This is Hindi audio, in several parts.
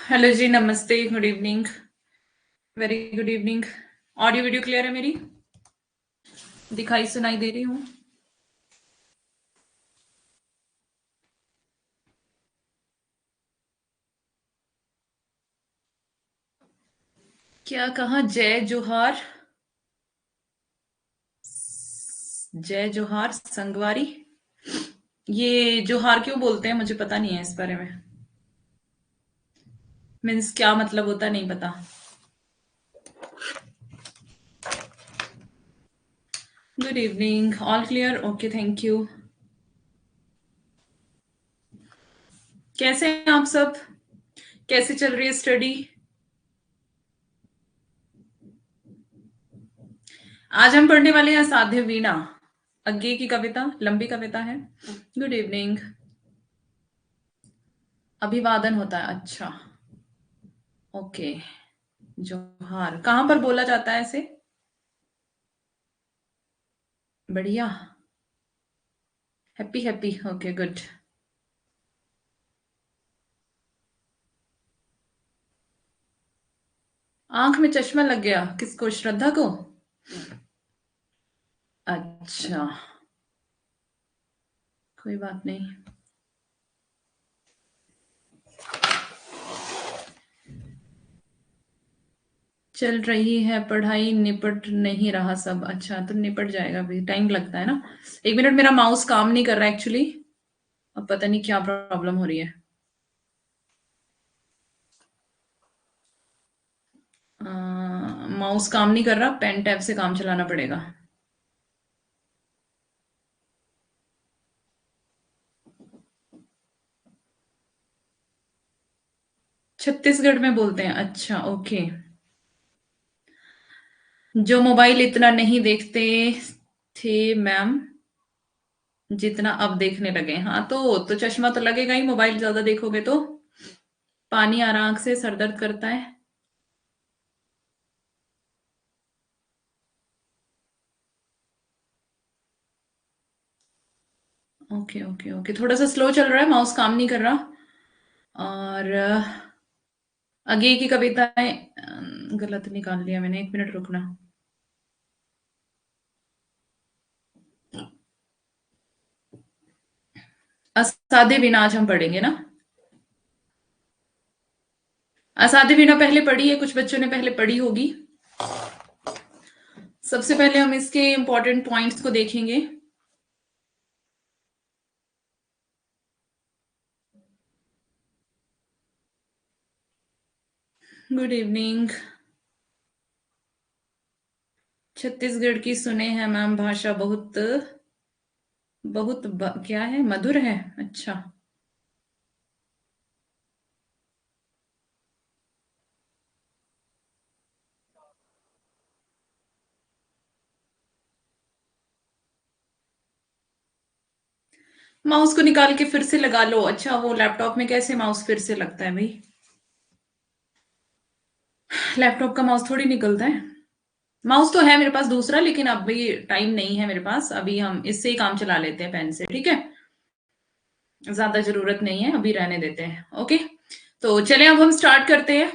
हेलो जी, नमस्ते, good evening, very good evening. Audio video clear है मेरी? दिखाई सुनाई दे रही हूँ? क्या कहा? जय जोहार, जय जोहार संगवारी। ये जोहार क्यों बोलते हैं मुझे पता नहीं है इस बारे में। मीन्स क्या मतलब होता है, नहीं पता। Good evening, all clear? Okay, thank you. कैसे हैं आप सब? कैसे चल रही है स्टडी? आज हम पढ़ने वाले हैं असाध्य वीणा, अज्ञे की कविता, लंबी कविता है। Good evening. अभिवादन होता है, अच्छा। ओके। जोहार कहाँ पर बोला जाता है ऐसे? बढ़िया। Happy happy, okay good. आंख में चश्मा लग गया किसको? श्रद्धा को? अच्छा, कोई बात नहीं। चल रही है पढ़ाई, निपट नहीं रहा सब। अच्छा, तो निपट जाएगा, भी टाइम लगता है ना। एक मिनट, मेरा माउस काम नहीं कर रहा एक्चुअली। अब पता नहीं क्या प्रॉब्लम हो रही है। माउस काम नहीं कर रहा, पेन टैब से काम चलाना पड़ेगा। छत्तीसगढ़ में बोलते हैं, अच्छा ओके। जो मोबाइल इतना नहीं देखते थे मैम जितना अब देखने लगे। हाँ, तो चश्मा तो लगेगा ही, मोबाइल ज्यादा देखोगे तो। पानी आ रहा आंख से, सर दर्द करता है। ओके ओके ओके, थोड़ा सा स्लो चल रहा है, माउस काम नहीं कर रहा। और आगे की कविताएं गलत निकाल लिया मैंने, एक मिनट रुकना। असाध्य बिना आज हम पढ़ेंगे ना। असाध्य बिना पहले पढ़ी है, कुछ बच्चों ने पहले पढ़ी होगी। सबसे पहले हम इसके इंपॉर्टेंट पॉइंट्स को देखेंगे। Good evening. छत्तीसगढ़ की सुने हैं मैम, भाषा बहुत क्या है, मधुर है। अच्छा। माउस को निकाल के फिर से लगा लो। अच्छा, वो लैपटॉप में कैसे माउस फिर से लगता है भाई? लैपटॉप का माउस थोड़ी निकलता है। माउस तो है मेरे पास दूसरा, लेकिन अभी टाइम नहीं है मेरे पास। अभी हम इससे ही काम चला लेते हैं, पेन से, ठीक है। ज्यादा जरूरत नहीं है, अभी रहने देते हैं। ओके, तो चले अब हम स्टार्ट करते हैं।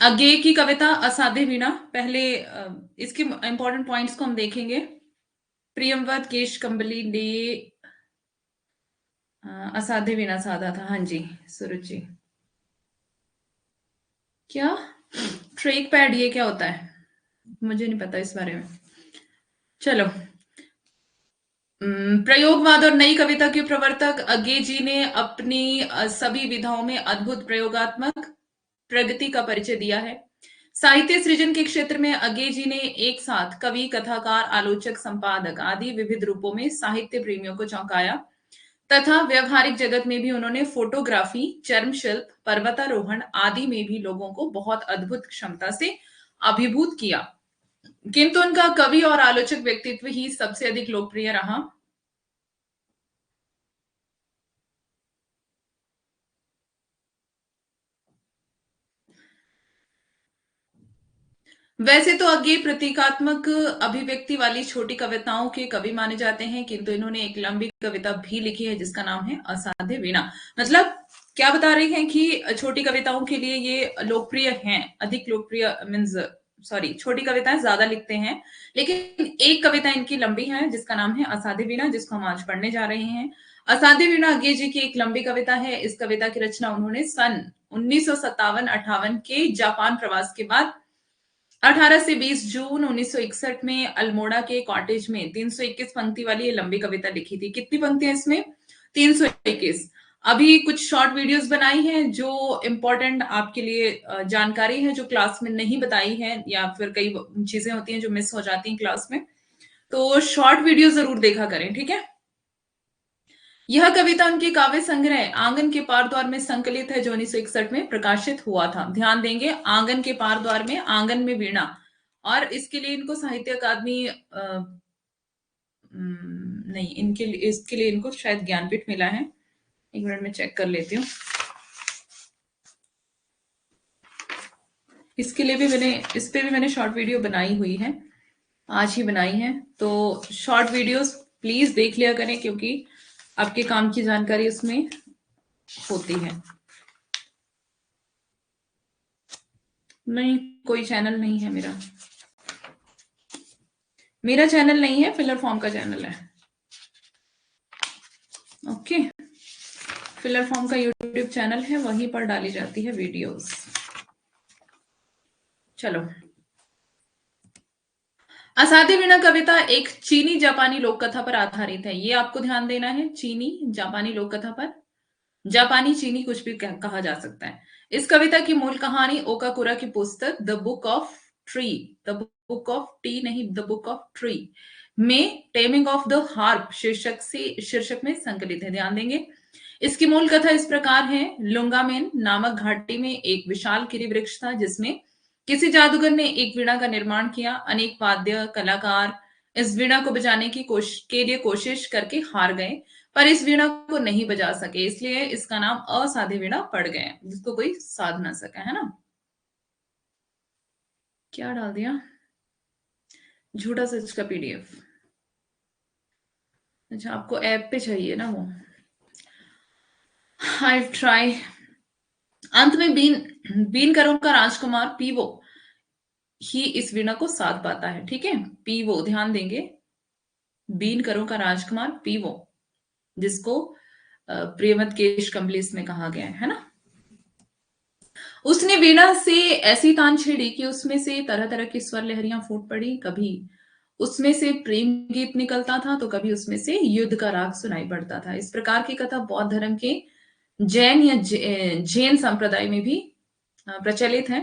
अज्ञे की कविता असाध्य वीणा। पहले इसके इंपॉर्टेंट पॉइंट्स को हम देखेंगे। प्रियंवद केश कंबली ने असाध्य वीणा साधा था। हाँ जी, सुरुचि। क्या? ट्रेक पैड ये क्या होता है? मुझे नहीं पता इस बारे में। चलो। प्रयोगवाद और नई कविता के प्रवर्तक अज्ञे जी ने अपनी सभी विधाओं में अद्भुत प्रयोगात्मक प्रगति का परिचय दिया है। साहित्य सृजन के क्षेत्र में अज्ञे जी ने एक साथ कवि, कथाकार, आलोचक, संपादक आदि विविध रूपों में साहित्य प्रेमियों को चौंकाया, तथा व्यवहारिक जगत में भी उन्होंने फोटोग्राफी, चर्म शिल्प, पर्वतारोहण आदि में भी लोगों को बहुत अद्भुत क्षमता से अभिभूत किया। किंतु उनका कवि और आलोचक व्यक्तित्व ही सबसे अधिक लोकप्रिय रहा। वैसे तो अज्ञेय प्रतीकात्मक अभिव्यक्ति वाली छोटी कविताओं के कवि माने जाते हैं, किंतु इन्होंने एक लंबी कविता भी लिखी है जिसका नाम है असाध्य वीणा। मतलब क्या बता रहे हैं कि छोटी कविताओं के लिए ये लोकप्रिय हैं, अधिक लोकप्रिय मीन्स सॉरी, छोटी कविताएं ज्यादा लिखते हैं, लेकिन एक कविता इनकी लंबी है जिसका नाम है असाध्य वीणा, जिसको हम आज पढ़ने जा रहे हैं। असाध्य वीणा अज्ञेय जी की एक लंबी कविता है। इस कविता की रचना उन्होंने सन 1957-58 के जापान प्रवास के बाद 18 से 20 जून 1961 में अल्मोड़ा के कॉटेज में 321 पंक्ति वाली ये लंबी कविता लिखी थी। कितनी पंक्तियां इसमें? 321। अभी कुछ शॉर्ट वीडियोस बनाई हैं जो इंपॉर्टेंट आपके लिए जानकारी है, जो क्लास में नहीं बताई है, या फिर कई चीजें होती हैं जो मिस हो जाती हैं क्लास में, तो शॉर्ट वीडियो जरूर देखा करें, ठीक है। यह कविता उनके काव्य संग्रह आंगन के पार द्वार में संकलित है, जो 1961 में प्रकाशित हुआ था। ध्यान देंगे, आंगन के पार द्वार में, आंगन में वीणा, और इसके लिए इनको साहित्य अकादमी नहीं, इनके लिए, इसके लिए इनको शायद ज्ञानपीठ मिला है। एक मिनट में चेक कर लेती हूँ। इसके लिए भी मैंने, इस पे भी मैंने शॉर्ट वीडियो बनाई हुई है, आज ही बनाई है। तो शॉर्ट वीडियोस प्लीज देख लिया करें, क्योंकि आपके काम की जानकारी उसमें होती है। नहीं, कोई चैनल नहीं है मेरा, मेरा चैनल नहीं है, फिलर फॉर्म का चैनल है। ओके, फिलर फॉर्म का यूट्यूब चैनल है, वहीं पर डाली जाती है वीडियोस। चलो, असाध्य वीणा कविता एक चीनी जापानी लोक कथा पर आधारित है। ये आपको ध्यान देना है, चीनी जापानी लोक कथा पर, जापानी चीनी कुछ भी कहा जा सकता है। इस कविता की मूल कहानी ओकाकुरा की पुस्तक the book of tree, the book of T नहीं, द बुक ऑफ ट्री में टेमिंग ऑफ द हार्प शीर्षक में संकलित है। ध्यान देंगे, इसकी मूल कथा इस प्रकार है। लुंगामेन नामक घाटी में एक विशाल किरी वृक्ष था, जिसमें किसी जादूगर ने एक वीणा का निर्माण किया। अनेक वाद्य कलाकार इस वीणा को बजाने के लिए कोशिश करके हार गए, पर इस वीणा को नहीं बजा सके, इसलिए इसका नाम असाध्य वीणा पड़ गया, जिसको कोई साध ना सका, है ना। क्या डाल दिया? झूठा सच का पीडीएफ। अच्छा, आपको ऐप पे चाहिए ना वो। I try. अंत में बीन करों का राजकुमार पीवो ही इस वीणा को साध पाता है, ठीक है। पीवो, ध्यान देंगे, बीन करों का राजकुमार पीवो, जिसको प्रियमत केश कमलेश में कहा गया है ना। उसने वीणा से ऐसी तान छेड़ी कि उसमें से तरह तरह की स्वर लहरियां फूट पड़ी। कभी उसमें से प्रेम गीत निकलता था, तो कभी उसमें से युद्ध का राग सुनाई पड़ता था। इस प्रकार की कथा बौद्ध धर्म के जैन या जैन संप्रदाय में भी प्रचलित है।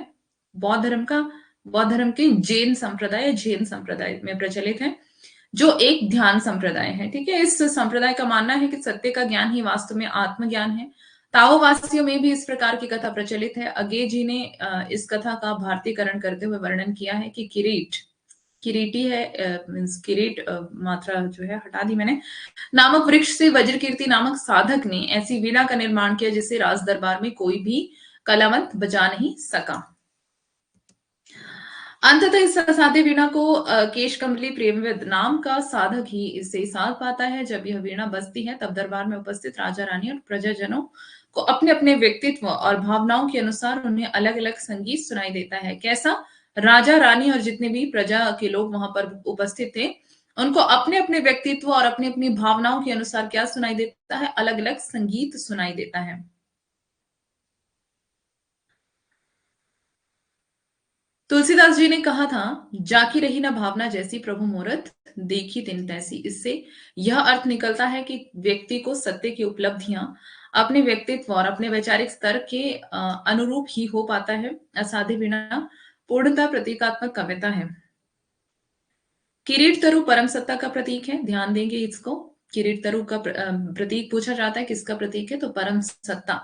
बौद्ध धर्म के जैन संप्रदाय में प्रचलित है, जो एक ध्यान संप्रदाय है, ठीक है। इस संप्रदाय का मानना है कि सत्य का ज्ञान ही वास्तव में आत्मज्ञान है। ताओवासियों में भी इस प्रकार की कथा प्रचलित है। अज्ञेय जी ने इस कथा का भारतीकरण करते हुए वर्णन किया है कि किरीटी है, मीन्स किरीट, मात्रा जो है हटा दी मैंने, नामक वृक्ष से वज्रकीर्ति नामक साधक ने ऐसी वीणा का निर्माण किया जिसे राज दरबार में कोई भी कलावंत बजा नहीं सका। अंततः इस असाध्य वीणा को केशकमली प्रेमविद नाम का साधक ही इससे साध पाता है। जब यह वीणा बजती है, तब दरबार में उपस्थित राजा रानी और प्रजाजनों को अपने अपने व्यक्तित्व और भावनाओं के अनुसार उन्हें अलग अलग संगीत सुनाई देता है। कैसा? राजा रानी और जितने भी प्रजा के लोग वहां पर उपस्थित थे, उनको अपने अपने व्यक्तित्व और अपनी अपनी भावनाओं के अनुसार क्या सुनाई देता है? अलग अलग संगीत सुनाई देता है। तुलसीदास जी ने कहा था, जाकी रही ना भावना जैसी, प्रभु मूरत देखी तिन तैसी। इससे यह अर्थ निकलता है कि व्यक्ति को सत्य की उपलब्धियां अपने व्यक्तित्व और अपने वैचारिक स्तर के अनुरूप ही हो पाता है। असाध्य वीणा पूर्णतः प्रतीकात्मक कविता है। किरीट तरु परम सत्ता का प्रतीक है, ध्यान देंगे इसको। किरीट तरु का प्रतीक पूछा जाता है, किसका प्रतीक है? तो परम सत्ता।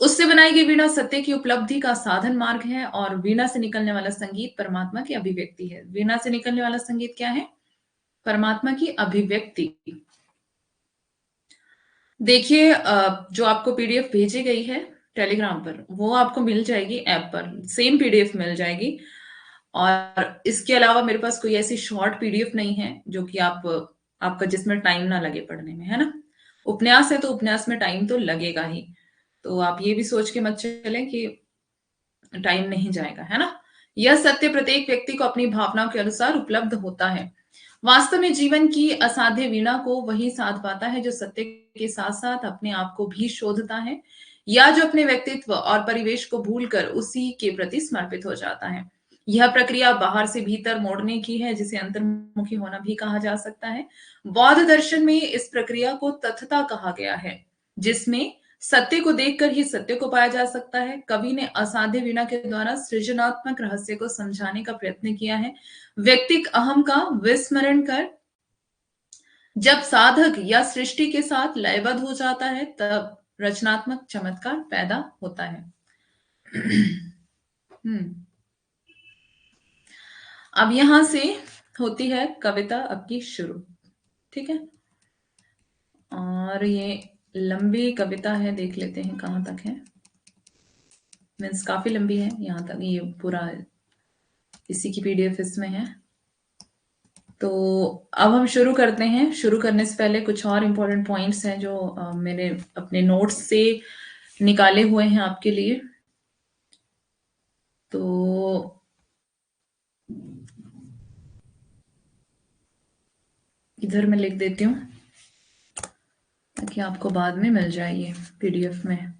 उससे बनाई गई वीणा सत्य की उपलब्धि का साधन मार्ग है, और वीणा से निकलने वाला संगीत परमात्मा की अभिव्यक्ति है। वीणा से निकलने वाला संगीत क्या है? परमात्मा की अभिव्यक्ति। देखिए, जो आपको पीडीएफ भेजी गई है टेलीग्राम पर, वो आपको मिल जाएगी ऐप पर, सेम पीडीएफ मिल जाएगी। और इसके अलावा मेरे पास कोई ऐसी शॉर्ट पीडीएफ नहीं है जो कि आपका जिसमें टाइम ना लगे पढ़ने में, है ना। उपन्यास है तो उपन्यास में टाइम तो लगेगा ही, तो आप ये भी सोच के मत चलें कि टाइम नहीं जाएगा, है ना। यह सत्य प्रत्येक व्यक्ति को अपनी भावनाओं के अनुसार उपलब्ध होता है। वास्तव में जीवन की असाध्य वीणा को वही साध पाता है जो सत्य के साथ साथ अपने आप को भी शोधता है, या जो अपने व्यक्तित्व और परिवेश को भूलकर उसी के प्रति समर्पित हो जाता है। यह प्रक्रिया बाहर से भीतर मोड़ने की है, जिसे अंतर्मुखी होना भी कहा जा सकता है। बौद्ध दर्शन में इस प्रक्रिया को तथता कहा गया है, जिसमें सत्य को देखकर ही सत्य को पाया जा सकता है। कवि ने असाध्य वीणा के द्वारा सृजनात्मक रहस्य को समझाने का प्रयत्न किया है। व्यक्तिक अहम का विस्मरण कर जब साधक या सृष्टि के साथ लयबद्ध हो जाता है, तब रचनात्मक चमत्कार पैदा होता है। हम्म। अब यहां से होती है कविता आपकी शुरू, ठीक है। और ये लंबी कविता है, देख लेते हैं कहाँ तक है। मीन्स काफी लंबी है, यहाँ तक ये पूरा इसी की पीडीएफ इसमें है। तो अब हम शुरू करते हैं। शुरू करने से पहले कुछ और इम्पोर्टेंट पॉइंट्स हैं जो मैंने अपने नोट्स से निकाले हुए हैं आपके लिए। तो इधर मैं लिख देती हूँ ताकि आपको बाद में मिल जाए ये पीडीएफ में।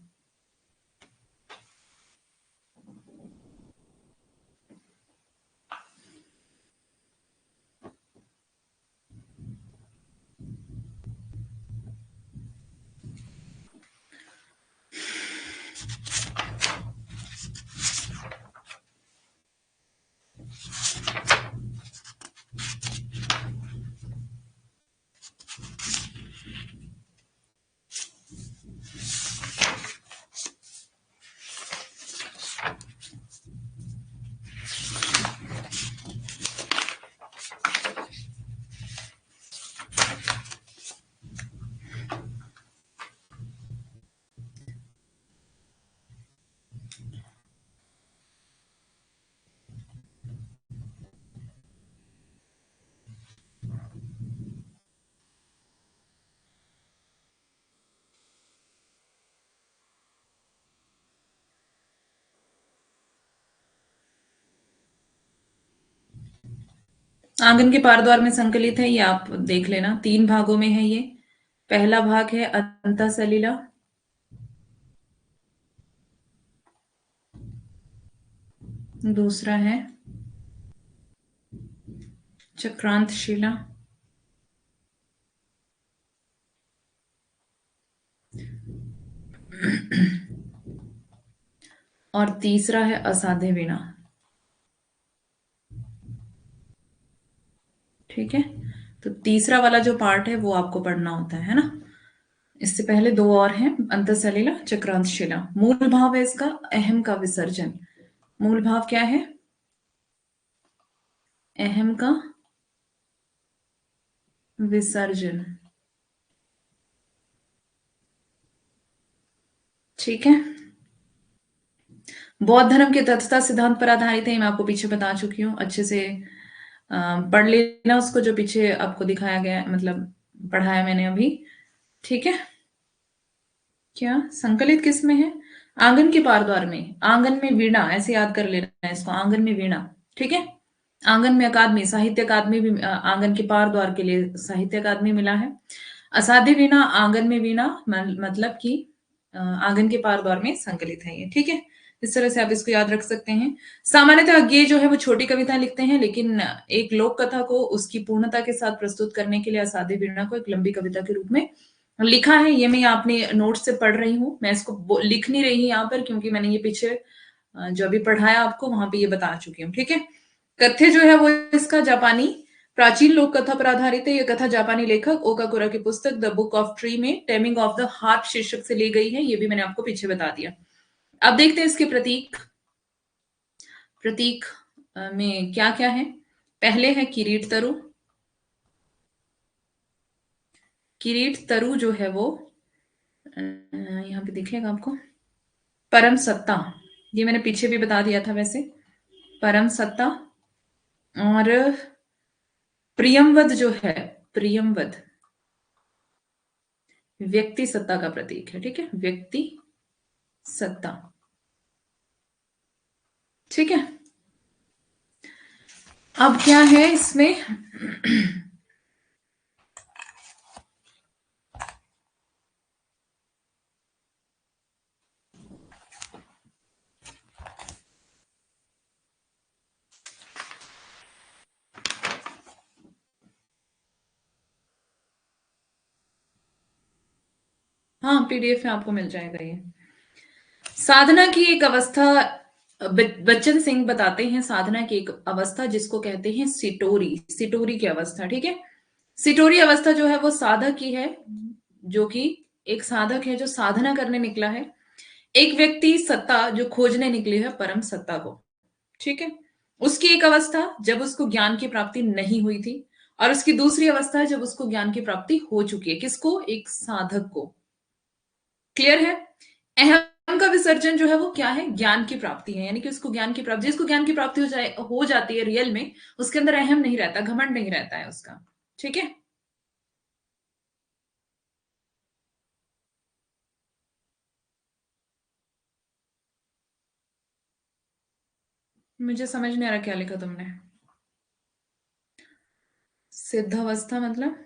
आंगन के पार द्वार में संकलित है, ये आप देख लेना। 3 भागों में है ये। पहला भाग है अंतः सलीला, दूसरा है चक्रांत शिला, और तीसरा है असाध्य वीणा। ठीक है, तो तीसरा वाला जो पार्ट है वो आपको पढ़ना होता है ना। इससे पहले 2 और हैं, अंतःसलीला, चक्रांत शिला। मूल भाव है इसका अहम का विसर्जन। मूल भाव क्या है? अहम का विसर्जन। ठीक है, बौद्ध धर्म के तत्वता सिद्धांत पर आधारित है। मैं आपको पीछे बता चुकी हूँ, अच्छे से पढ़ लेना उसको, जो पीछे आपको दिखाया गया, मतलब पढ़ाया मैंने अभी। ठीक है, क्या संकलित किस में है? आंगन के पार द्वार में। आंगन में वीणा, ऐसे याद कर लेना है इसको, आंगन में वीणा। ठीक है, आंगन में अकादमी, साहित्य अकादमी भी आंगन के पार द्वार के लिए साहित्य अकादमी मिला है। असाध्य वीणा आंगन में वीणा, मतलब कि आंगन के पार द्वार में संकलित है ये। ठीक है, इस तरह से आप इसको याद रख सकते हैं। सामान्यतः अज्ञेय जो है वो छोटी कविता लिखते हैं, लेकिन एक लोक कथा को उसकी पूर्णता के साथ प्रस्तुत करने के लिए असाध्य वीणा को एक लंबी कविता के रूप में लिखा है। ये मैं अपने नोट से पढ़ रही हूँ, मैं इसको लिख नहीं रही यहाँ पर, क्योंकि मैंने ये पीछे जो अभी पढ़ाया आपको वहां पे ये बता चुकी हूँ। ठीक है, कथ्य जो है वो इसका जापानी प्राचीन लोक कथा पर आधारित है। ये कथा जापानी लेखक ओकाकुरा की पुस्तक द बुक ऑफ ट्री में टेमिंग ऑफ द हार्प शीर्षक से ली गई है। ये भी मैंने आपको पीछे बता दिया। अब देखते हैं इसके प्रतीक। प्रतीक में क्या क्या है? पहले है किरीट तरु। किरीट तरु जो है वो यहाँ पे दिखेगा आपको, परम सत्ता। ये मैंने पीछे भी बता दिया था वैसे। परम सत्ता, और प्रियमवद जो है, प्रियमवद व्यक्ति सत्ता का प्रतीक है। ठीक है, व्यक्ति सत्ता। ठीक है, अब क्या है इसमें? हाँ, पीडीएफ में आपको मिल जाएगा ये। साधना की एक अवस्था, बच्चन सिंह बताते हैं, साधना की एक अवस्था जिसको कहते हैं सिटोरी, सिटोरी की अवस्था। ठीक है, सिटोरी अवस्था जो है वो साधक की है, जो कि एक साधक है जो साधना करने निकला है। एक व्यक्ति सत्ता जो खोजने निकली है परम सत्ता को। ठीक है, उसकी एक अवस्था जब उसको ज्ञान की प्राप्ति नहीं हुई थी, और उसकी दूसरी अवस्था है जब उसको ज्ञान की प्राप्ति हो चुकी है। किसको? एक साधक को। क्लियर है? अहम का विसर्जन जो है वो क्या है? ज्ञान की प्राप्ति है, यानी कि उसको ज्ञान की प्राप्ति, जिसको ज्ञान की प्राप्ति हो जाती है रियल में, उसके अंदर अहम नहीं रहता, घमंड नहीं रहता है उसका। ठीक है, मुझे समझ नहीं आ रहा क्या लिखा तुमने। सिद्ध अवस्था मतलब?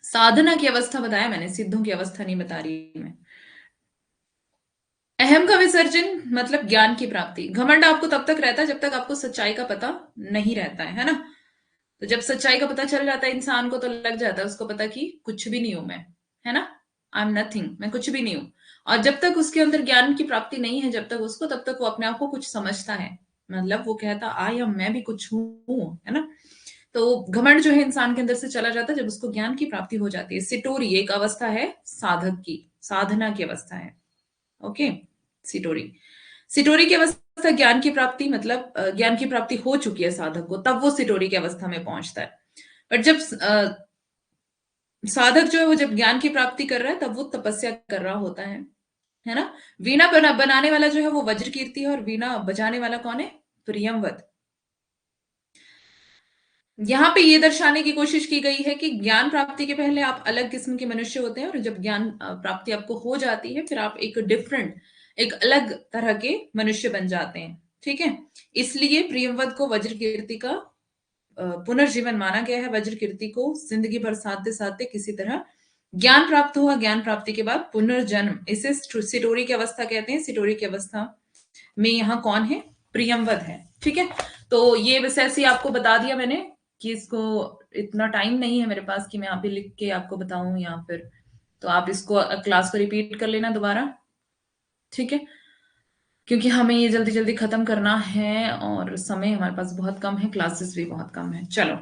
साधना की अवस्था बताया मैंने, सिद्धों की अवस्था नहीं बता रही मैं। अहम का विसर्जन मतलब ज्ञान की प्राप्ति। घमंड आपको तब तक रहता है जब तक आपको सच्चाई का पता नहीं रहता है ना? तो जब सच्चाई का पता चल जाता है इंसान को, तो लग जाता है उसको पता कि कुछ भी नहीं हूं मैं, है ना? आई एम नथिंग, मैं कुछ भी नहीं हूं। और जब तक उसके अंदर ज्ञान की प्राप्ति नहीं है, जब तक उसको, तब तक वो अपने आप को कुछ समझता है। मतलब वो कहता आई एम, मैं भी कुछ हूं, है ना? तो घमंड जो है इंसान के अंदर से चला जाता है जब उसको ज्ञान की प्राप्ति हो जाती है। सिटोरी एक अवस्था है साधक की, साधना की अवस्था है। ओके, सिटोरी, सिटोरी की अवस्था ज्ञान की प्राप्ति, मतलब ज्ञान की प्राप्ति हो चुकी है साधक को, तब वो सिटोरी की अवस्था में पहुंचता है। पर जब साधक जो है वो जब ज्ञान की प्राप्ति कर रहा है, तब वो तपस्या कर रहा होता है ना? वीणा बनाने वाला जो है वो वज्र कीर्ति है, और वीणा बजाने वाला कौन है? प्रियमवत। यहाँ पे ये दर्शाने की कोशिश की गई है कि ज्ञान प्राप्ति के पहले आप अलग किस्म के मनुष्य होते हैं, और जब ज्ञान प्राप्ति आपको हो जाती है, फिर आप एक डिफरेंट, एक अलग तरह के मनुष्य बन जाते हैं। ठीक है, इसलिए प्रियमवत को वज्र कीर्ति का पुनर्जीवन माना गया है। वज्र कीर्ति को जिंदगी भर साधते साधते किसी तरह ज्ञान प्राप्त हुआ, ज्ञान प्राप्ति के बाद पुनर्जन्म, इसे सिटोरी की अवस्था कहते हैं। सिटोरी की अवस्था में यहाँ कौन है? प्रियमवद है। ठीक है, तो ये बस ऐसे ही आपको बता दिया मैंने कि इसको, इतना टाइम नहीं है मेरे पास कि मैं यहाँ पे लिख के आपको बताऊं, या फिर तो आप इसको क्लास को रिपीट कर लेना दोबारा। ठीक है, क्योंकि हमें ये जल्दी जल्दी खत्म करना है, और समय हमारे पास बहुत कम है, क्लासेस भी बहुत कम है। चलो,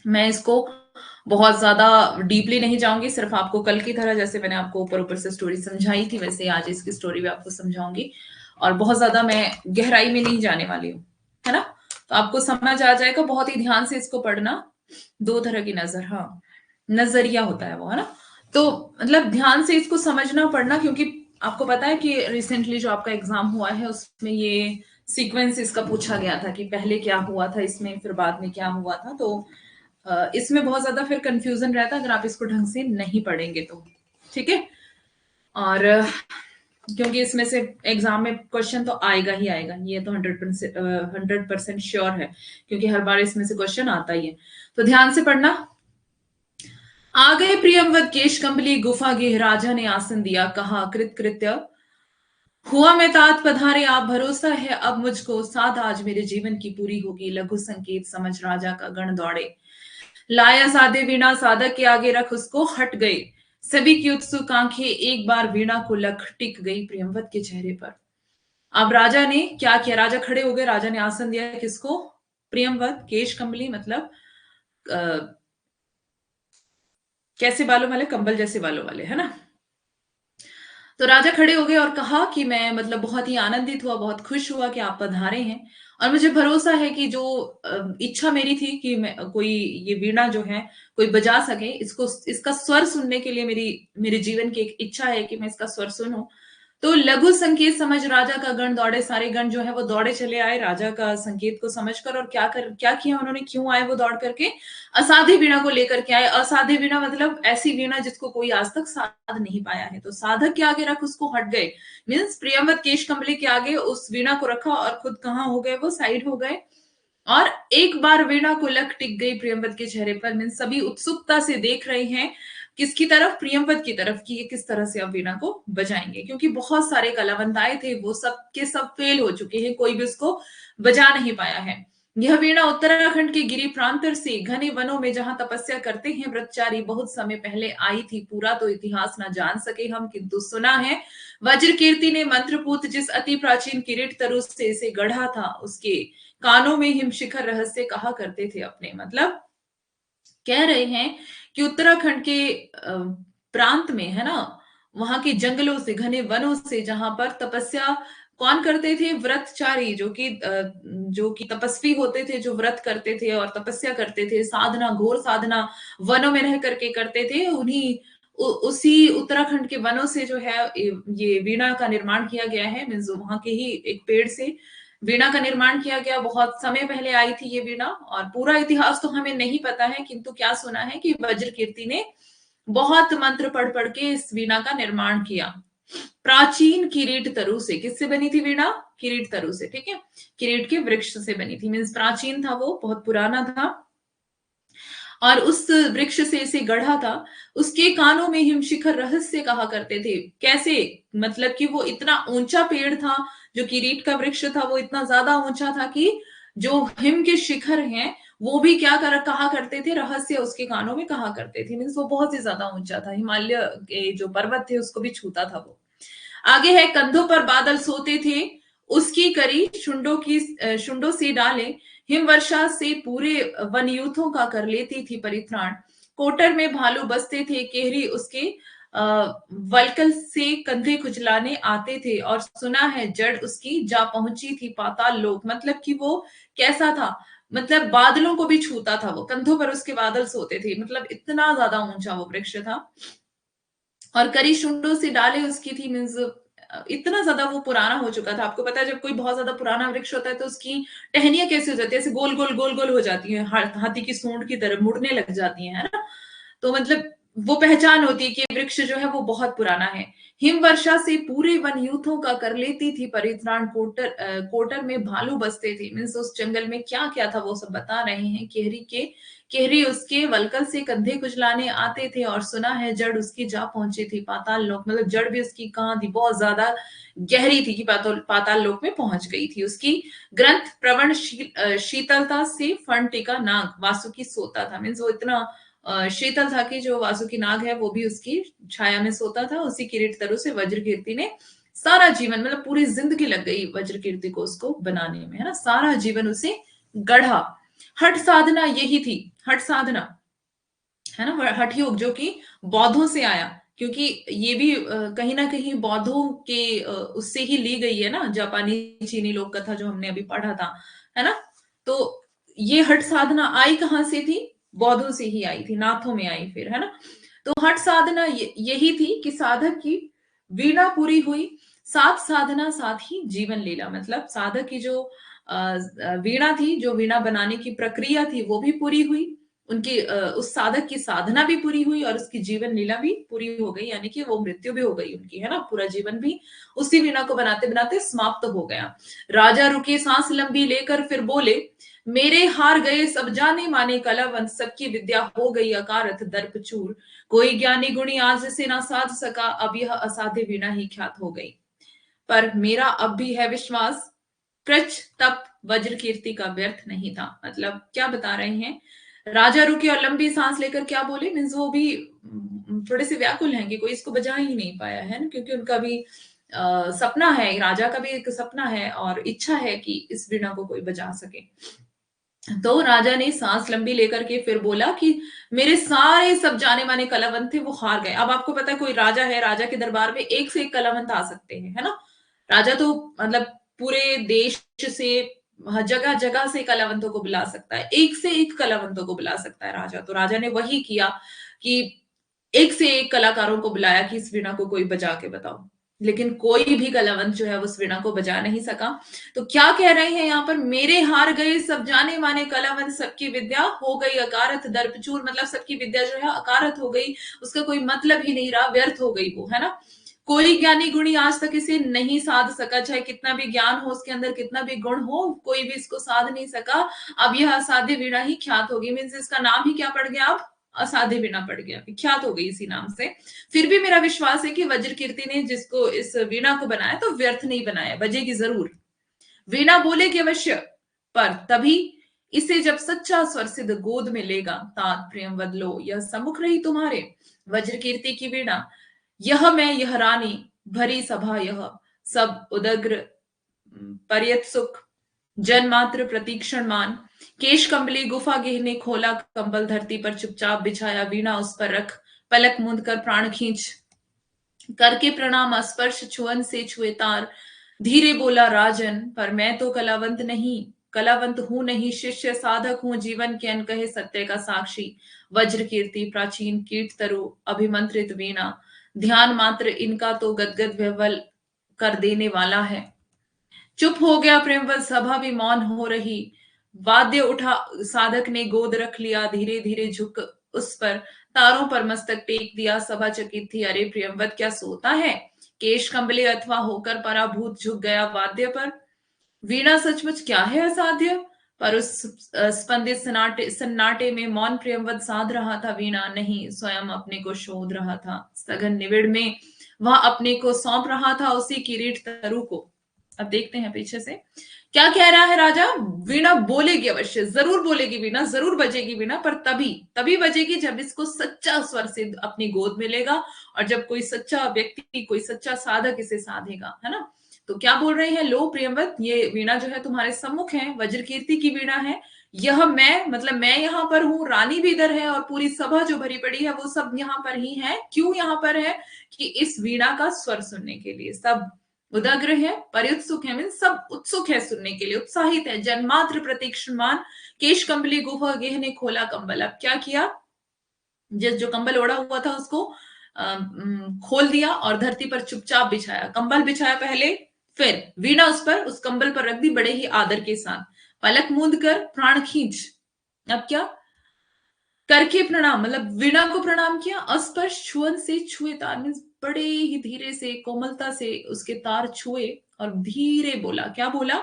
मैं इसको बहुत ज्यादा डीपली नहीं जाऊंगी, सिर्फ आपको कल की तरह जैसे मैंने आपको ऊपर ऊपर से स्टोरी समझाई थी, वैसे आज इसकी स्टोरी भी आपको समझाऊंगी, और बहुत ज्यादा मैं गहराई में नहीं जाने वाली हूँ, है ना? तो आपको समझ आ जाएगा, बहुत ही ध्यान से इसको पढ़ना। दो तरह की नजर, हाँ, नजरिया होता है वो, है ना? तो मतलब ध्यान से इसको समझना पड़ना, क्योंकि आपको पता है कि रिसेंटली जो आपका एग्जाम हुआ है उसमें ये सीक्वेंस इसका पूछा गया था कि पहले क्या हुआ था इसमें, फिर बाद में क्या हुआ था। तो इसमें बहुत ज्यादा फिर कंफ्यूजन रहता है अगर आप इसको ढंग से नहीं पढ़ेंगे तो। ठीक है, और क्योंकि इसमें से एग्जाम में क्वेश्चन तो आएगा ही आएगा, ये तो 100% श्योर है, क्योंकि हर बार इसमें से क्वेश्चन आता ही है। तो ध्यान से पढ़ना। आ गए प्रियमवत केश कंबली गुफा गेह, राजा ने आसन दिया, कहा कृत कृत्य हुआ मैं तात पधारे आप, भरोसा है अब मुझको, साध आज मेरे जीवन की पूरी होगी, लघु संकेत समझ राजा का गण दौड़े, लाया साधे वीणा, साधक के आगे रख उसको हट गए, सभी की उत्सुक आंखें एक बार वीणा को लख टिक गई प्रियमवत के चेहरे पर। अब राजा ने क्या किया? राजा खड़े हो गए, राजा ने आसन दिया किसको? प्रियमवत, केश कंबली मतलब अ, कैसे बालों वाले? कंबल जैसे बालों वाले, है ना? तो राजा खड़े हो गए और कहा कि मैं मतलब बहुत ही आनंदित हुआ, बहुत खुश हुआ कि आप पधारे हैं, और मुझे भरोसा है कि जो इच्छा मेरी थी कि मैं कोई, ये वीणा जो है कोई बजा सके, इसको, इसका स्वर सुनने के लिए मेरी, मेरे जीवन की एक इच्छा है कि मैं इसका स्वर सुनूं, तो लघु संकेत समझ राजा का गण दौड़े, सारे गण जो है वो दौड़े चले आए राजा का संकेत को समझकर। और क्या किया उन्होंने, क्यों आए वो दौड़ करके? असाध्य वीणा को लेकर के आए। असाध्य वीणा मतलब ऐसी वीणा जिसको कोई आज तक साध नहीं पाया है। तो साधक के आगे रख उसको हट गए, मीन्स प्रियंवत केशकमली के आगे उस वीणा को रखा और खुद कहाँ हो गए, वो साइड हो गए। और एक बार वीणा को लक टिक गई प्रियंवत के चेहरे पर, मीन्स सभी उत्सुकता से देख रहे हैं किसकी तरफ, प्रियंवत की तरफ, कि ये किस तरह से अब वीणा को बजाएंगे। क्योंकि बहुत सारे कलावंत आए थे, वो सब के सब फेल हो चुके हैं, कोई भी उसको बजा नहीं पाया है। यह वीणा उत्तराखंड के गिरी प्रांतर से घने वनों में जहां तपस्या करते हैं व्रतचारी बहुत समय पहले आई थी। पूरा तो इतिहास ना जान सके हम, किंतु सुना है वज्र कीर्ति ने मंत्रपूत जिस अति प्राचीन किरीट तरु से इसे गढ़ा था, उसके कानों में हिमशिखर रहस्य कहा करते थे अपने। मतलब कह रहे हैं कि उत्तराखंड के प्रांत में है ना, वहां के जंगलों से, घने वनों से, जहां पर तपस्या कौन करते थे, व्रतचारी, जो कि तपस्वी होते थे, जो व्रत करते थे और तपस्या करते थे, साधना, घोर साधना वनों में रह करके करते थे, उन्हीं उसी उत्तराखंड के वनों से जो है ये वीणा का निर्माण किया गया है। मीन्स वहां के ही एक पेड़ से वीणा का निर्माण किया गया। बहुत समय पहले आई थी ये वीणा, और पूरा इतिहास तो हमें नहीं पता है, किंतु क्या सुना है कि वज्र कीर्ति ने बहुत मंत्र पढ़ पढ़ के इस वीणा का निर्माण किया। प्राचीन किरीट तरु से, किससे बनी थी वीणा? किरीट तरु से, ठीक है, किरीट के वृक्ष से बनी थी। मीन्स प्राचीन था, वो बहुत पुराना था, और उस वृक्ष से इसे गढ़ा था। उसके कानों में हिमशिखर रहस्य कहा करते थे। कैसे? मतलब कि वो इतना ऊंचा पेड़ था, जो किरीट का वृक्ष था, वो इतना ज्यादा ऊंचा था कि जो हिम के शिखर हैं वो भी क्या कहा करते थे, रहस्य उसके कानों में कहा करते थे। मीन्स वो बहुत ही ज्यादा ऊंचा था, हिमालय के जो पर्वत थे उसको भी छूता था वो। आगे है, कंधों पर बादल सोते थे, उसकी करी शुंडों से डाले, हिमवर्षा से पूरे वनयूथों का कर लेती थी परित्राण। कोटर में भालू बसते थे, केहरी उसके अ, वलकल से कंधे खुजलाने आते थे, और सुना है जड़ उसकी जा पहुंची थी पाताल लोक। मतलब कि वो कैसा था, मतलब बादलों को भी छूता था वो, कंधों पर उसके बादल सोते थे, मतलब इतना ज्यादा ऊंचा वो वृक्ष था। और करी शुंडों से डाले उसकी थी, मीन्स इतना ज्यादा वो पुराना हो चुका था। आपको पता है जब कोई बहुत ज्यादा पुराना वृक्ष होता है तो उसकी टहनियां कैसे हो जाती है, ऐसे गोल गोल गोल गोल हो जाती है, हाथी की सूंड की तरह मुड़ने लग जाती है ना। तो मतलब वो पहचान होती है कि वृक्ष जो है वो बहुत पुराना है। हिमवर्षा से पूरे वन यूथों का कर लेती थी परित्राण। कोटर में भालू बसते थे, मीन्स उस जंगल में क्या क्या था वो सब बता रहे हैं। केहरी उसके वलकल से कंधे कुचलाने आते थे, और सुना है जड़ उसकी जा पहुंची थी पाताल लोक। मतलब जड़ भी उसकी कहाँ थी, बहुत ज्यादा गहरी थी कि पाताल लोक में पहुंच गई थी। उसकी ग्रंथ प्रवण शीतलता से फण टिका नाग वासुकी सोता था। मीन्स वो इतना शीतल था कि जो वासुकी नाग है वो भी उसकी छाया में सोता था। उसी किरीट तरु से वज्र कीर्ति ने सारा जीवन, मतलब पूरी जिंदगी लग गई वज्र कीर्ति को उसको बनाने में, है ना, सारा जीवन उसे गढ़ा। हठ साधना यही थी, हठ साधना, है ना, हठ योग जो कि बौद्धों से आया, क्योंकि ये भी कहीं ना कहीं बौद्धों के उससे ही ली गई है ना, जापानी चीनी लोक कथा जो हमने अभी पढ़ा था, है ना। तो ये हठ साधना आई कहाँ से थी? बौद्धों से ही आई थी, नाथों में आई फिर, है ना। तो हठ साधना यही थी कि साधक की वीणा पूरी हुई, साथ साधना साथ ही जीवन लीला। मतलब साधक की जो वीणा थी, जो वीणा बनाने की प्रक्रिया थी वो भी पूरी हुई, उनकी उस साधक की साधना भी पूरी हुई, और उसकी जीवन लीला भी पूरी हो गई, यानी कि वो मृत्यु भी हो गई उनकी, है ना। पूरा जीवन भी उसी वीणा को बनाते बनाते समाप्त हो गया। राजा रुके सांस लंबी लेकर फिर बोले, मेरे हार गए सब जाने माने कलावंत, सबकी विद्या हो गई अकारथ दर्प चूर। कोई ज्ञानी गुणी आज से ना साध सका, अब यह असाध्य वीणा ही ख्यात हो गई। पर मेरा अब भी है विश्वास, कृच तप वज्र कीर्ति का व्यर्थ नहीं था। मतलब क्या बता रहे हैं, राजा रुके और लंबी सांस लेकर क्या बोले, मीन्स वो भी थोड़े से व्याकुल हैं कि कोई इसको बजा ही नहीं पाया है ना, क्योंकि उनका भी सपना है, राजा का भी एक सपना है और इच्छा है कि इस वीणा को कोई बजा सके। तो राजा ने सांस लंबी लेकर के फिर बोला कि मेरे सारे सब जाने माने कलावंत थे वो हार गए। अब आपको पता है कोई राजा है, राजा के दरबार में एक से एक कलावंत आ सकते हैं, है ना। राजा तो मतलब पूरे देश से, जगह जगह से कलावंतों को बुला सकता है, एक से एक कलावंतों को बुला सकता है राजा। तो राजा ने वही किया कि एक से एक कलाकारों को बुलाया कि इस वीणा को कोई बजा के बताओ। लेकिन कोई भी कलावंत जो है उस वीणा को बजा नहीं सका। तो क्या कह रहे हैं यहाँ पर, मेरे हार गए सब जाने माने कलावंत, सबकी विद्या हो गई अकारथ दर्पचूर, मतलब सबकी विद्या जो है अकारथ हो गई, उसका कोई मतलब ही नहीं रहा, व्यर्थ हो गई वो, है ना। कोई ज्ञानी गुणी आज तक इसे नहीं साध सका, चाहे कितना भी ज्ञान हो उसके अंदर, कितना भी गुण हो, कोई भी इसको साध नहीं सका। अब यह असाध्य वीणा ही ख्यात होगी, मीन्स इसका नाम ही क्या पड़ गया, अब असाध्य वीणा पड़ गया, विख्यात हो गई इसी नाम से। फिर भी मेरा विश्वास है कि वज्र कीर्ति ने जिसको इस वीणा को बनाया तो व्यर्थ नहीं बनाया, बजेगी जरूर, वीणा बोलेगी अवश्य, पर तभी इसे जब सच्चा स्वर सिद्ध गोद में लेगा, तात प्रियम बदलो यह सम्मुख रही तुम्हारे, वज्र कीर्ति की वीणा, यह मैं यह रानी, भरी सभा यह, सब उदग्र पर्यत सुख, जन मात्र प्रतीक्षण मान, केश कंबली गुफा गेहने खोला कंबल, धरती पर चुपचाप बिछाया वीणा उस पर रख, पलक मूंद कर प्राण खींच करके प्रणाम, स्पर्श छुअन से छुए तार, धीरे बोला राजन, पर मैं तो कलावंत नहीं, कलावंत हूं नहीं, शिष्य साधक हूं, जीवन के अनकहे सत्य का साक्षी, वज्र कीर्ति प्राचीन कीट तरु, अभिमंत्रित वीणा, ध्यान मात्र इनका तो गदगद विह्वल कर देने वाला है। चुप हो गया प्रेमवत, सभा भी मौन हो रही, वाद्य उठा साधक ने गोद रख लिया, धीरे धीरे झुक उस पर, तारों पर मस्तक टेक दिया, सभा चकित थी, अरे प्रियंवत क्या सोता है, केश कंबले अथवा होकर पराभूत झुक गया वाद्य पर, वीणा सचमुच क्या है असाध्य, पर उस स्पंदित सन्नाटे सन्नाटे में मौन प्रियंवत साध रहा था, वीणा नहीं स्वयं अपने को शोध रहा था, सघन निविड़ में वह अपने को सौंप रहा था उसी किरीट तरु को। अब देखते हैं पीछे से क्या कह रहा है राजा, वीणा बोलेगी अवश्य, जरूर बोलेगी वीणा, जरूर बजेगी वीणा, पर तभी तभी बजेगी जब इसको सच्चा स्वर सिद्ध अपनी गोद में लेगा, और जब कोई सच्चा व्यक्ति, कोई सच्चा साधक इसे साधेगा, है ना। तो क्या बोल रहे हैं, लो प्रियंवत, ये वीणा जो है तुम्हारे सम्मुख है, वज्र कीर्ति की वीणा है, यह मैं, मतलब मैं यहाँ पर हूँ, रानी भी इधर है, और पूरी सभा जो भरी पड़ी है वो सब यहाँ पर ही है, क्यों यहाँ पर है, कि इस वीणा का स्वर सुनने के लिए सब उदाग्र है, परिउत्सुक है, मीन सब उत्सुक है सुनने के लिए, उत्साहित है, जन्मात्र प्रतीक्षमान, केश कंबली गुफा गेहने खोला कंबल, अब क्या किया, जिस जो कंबल ओढ़ा हुआ था उसको खोल दिया और धरती पर चुपचाप बिछाया, कंबल बिछाया पहले, फिर वीणा उस पर, उस कंबल पर रख दी बड़े ही आदर के साथ, पलक मूंद कर प्राण खींच, अब क्या करके प्रणाम, मतलब वीणा को प्रणाम किया, अस्पर्श छुअन से छुए तार, मीन्स बड़े ही धीरे से कोमलता से उसके तार छुए, और धीरे बोला, क्या बोला,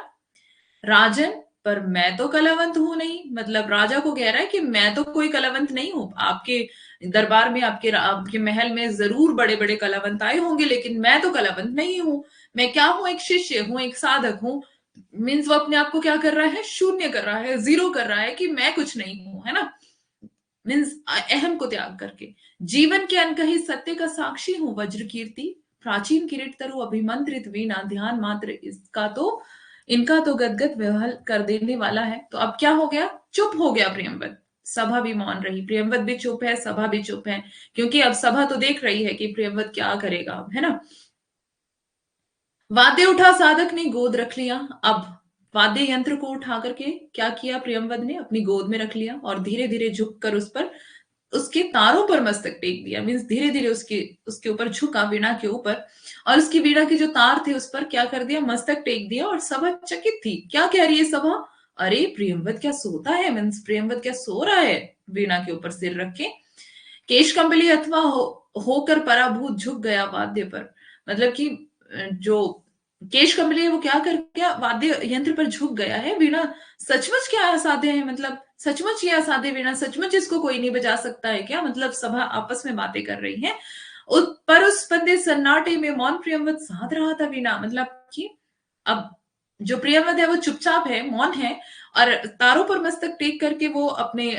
राजन, पर मैं तो कलावंत हूं नहीं, मतलब राजा को कह रहा है कि मैं तो कोई कलावंत नहीं हूं, आपके दरबार में, आपके महल में जरूर बड़े बड़े कलावंत आए होंगे, लेकिन मैं तो कलावंत नहीं हूं, मैं क्या हूं, एक शिष्य हूं, एक साधक हूं, मीन्स वो अपने आप को क्या कर रहा है, शून्य कर रहा है, जीरो कर रहा है, कि मैं कुछ नहीं हूं, है ना, मीन्स अहम को त्याग करके, जीवन के अनकही सत्य का साक्षी हूं, वज्र कीर्ति प्राचीन किरीट तरु, अभिमंत्रित वीणा, ध्यान मात्र इसका तो इनका तो गदगद विह्वल कर देने वाला है। तो अब क्या हो गया, चुप हो गया प्रियंवद, सभा भी मौन रही, प्रियंवद भी चुप है, सभा भी चुप है, क्योंकि अब सभा तो देख रही है कि प्रियंवद क्या करेगा, है ना। वाद्य उठा साधक ने गोद रख लिया, अब वाद्य यंत्र को उठा करके क्या किया, प्रियंवद ने अपनी गोद में रख लिया, और धीरे धीरे झुक कर उस पर, उसके तारों पर मस्तक टेक दिया, मीन्स धीरे धीरे उसके उसके ऊपर झुका, वीणा के ऊपर, और उसकी वीणा के जो तार थे उस पर क्या कर दिया, मस्तक टेक दिया, और सभा चकित थी, क्या कह रही है सभा, अरे प्रियंवद क्या सोता है, मीन्स प्रियंवद क्या सो रहा है, वीणा के ऊपर सिर रख के, केश कंबली अथवा होकर पराभूत झुक गया वाद्य पर, मतलब कि जो केश कंबली है वो क्या कर गया, वाद्य यंत्र पर झुक गया है, वीणा सचमुच क्या असाध्य है, मतलब सचमुच ये असाध्य वीणा, सचमुच इसको कोई नहीं बजा सकता है क्या, मतलब सभा आपस में बातें कर रही है, पर उस बंदे सन्नाटे में मौन प्रियंवद साध रहा था वीणा, मतलब कि अब जो प्रियंवद है वो चुपचाप है, मौन है, और तारों पर मस्तक टेक करके वो अपने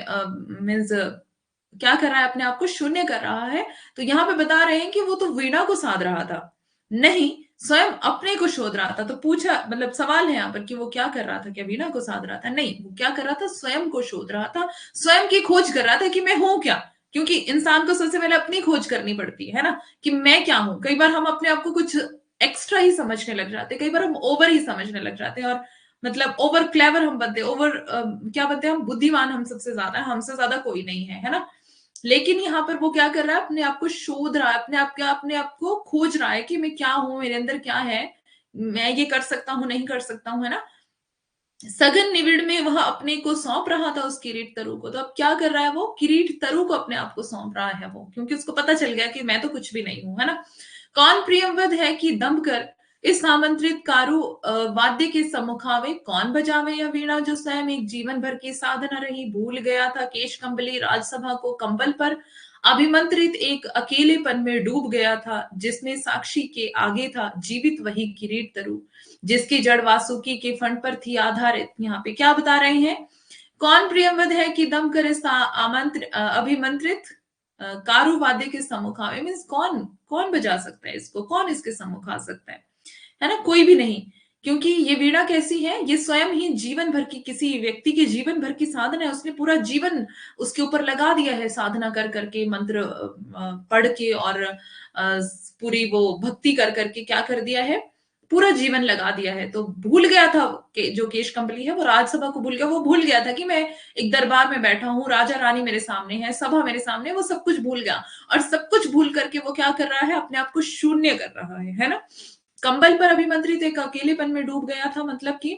मीन्स क्या कर रहा है, अपने आप को शून्य कर रहा है। तो यहाँ पे बता रहे हैं कि वो तो वीणा को साध रहा था, नहीं स्वयं अपने को शोध रहा था। तो पूछा, मतलब सवाल है यहाँ पर कि वो क्या कर रहा था, क्या वीणा को साध रहा था, नहीं, वो क्या कर रहा था, स्वयं को शोध रहा था, स्वयं की खोज कर रहा था कि मैं हूं क्या, क्योंकि इंसान को सबसे पहले अपनी खोज करनी पड़ती है ना, कि मैं क्या हूं। कई बार हम अपने आप को कुछ एक्स्ट्रा ही समझने लग जाते हैं, कई बार हम ओवर ही समझने लग जाते हैं, और मतलब ओवर क्लेवर हम बनते हैं, ओवर क्या बनते हैं हम, बुद्धिमान हम सबसे ज्यादा है, हमसे ज्यादा कोई नहीं है, है ना। लेकिन यहाँ पर वो क्या कर रहा है, अपने आप को शोध रहा है, अपने आप को खोज रहा है कि मैं क्या हूं, मेरे अंदर क्या है, मैं ये कर सकता हूँ, नहीं कर सकता हूँ, है ना। सघन निविड़ में वह अपने को सौंप रहा था उस किरीट तरु को। तो अब क्या कर रहा है, वो किरीट तरु को अपने आप को सौंप रहा है वो, क्योंकि उसको पता चल गया कि मैं तो कुछ भी नहीं हूं, है ना। कौन प्रियंवद है कि दम कर इस आमंत्रित कारू वाद्य के सम्मुखावे, कौन बजावे यह वीणा जो स्वयं एक जीवन भर की साधना रही। भूल गया था केश कंबली राजसभा को, कंबल पर अभिमंत्रित एक अकेलेपन में डूब गया था, जिसमें साक्षी के आगे था जीवित वही किरीट तरु, जिसकी जड़ वासुकी के फंड पर थी आधारित। यहाँ पे क्या बता रहे हैं, कौन प्रियंवद है कि दम करे अभिमंत्रित कारू वाद्य के सम्मुख आवे, मीन्स कौन कौन बजा सकता है इसको, कौन इसके सम्मुख आ सकता है ना, कोई भी नहीं। क्योंकि ये वीणा कैसी है, ये स्वयं ही जीवन भर की, किसी व्यक्ति के जीवन भर की साधना है, उसने पूरा जीवन उसके ऊपर लगा दिया है, साधना कर करके, मंत्र पढ़ के, और पूरी वो भक्ति कर करके क्या कर दिया है, पूरा जीवन लगा दिया है। तो भूल गया था कि जो केश कंबली है वो राजसभा को भूल गया, वो भूल गया था कि मैं एक दरबार में बैठा हूँ, राजा रानी मेरे सामने है, सभा मेरे सामने, वो सब कुछ भूल गया। और सब कुछ भूल करके वो क्या कर रहा है, अपने आप को शून्य कर रहा है ना। कंबल पर अभिमंत्रित एक अकेलेपन में डूब गया था, मतलब कि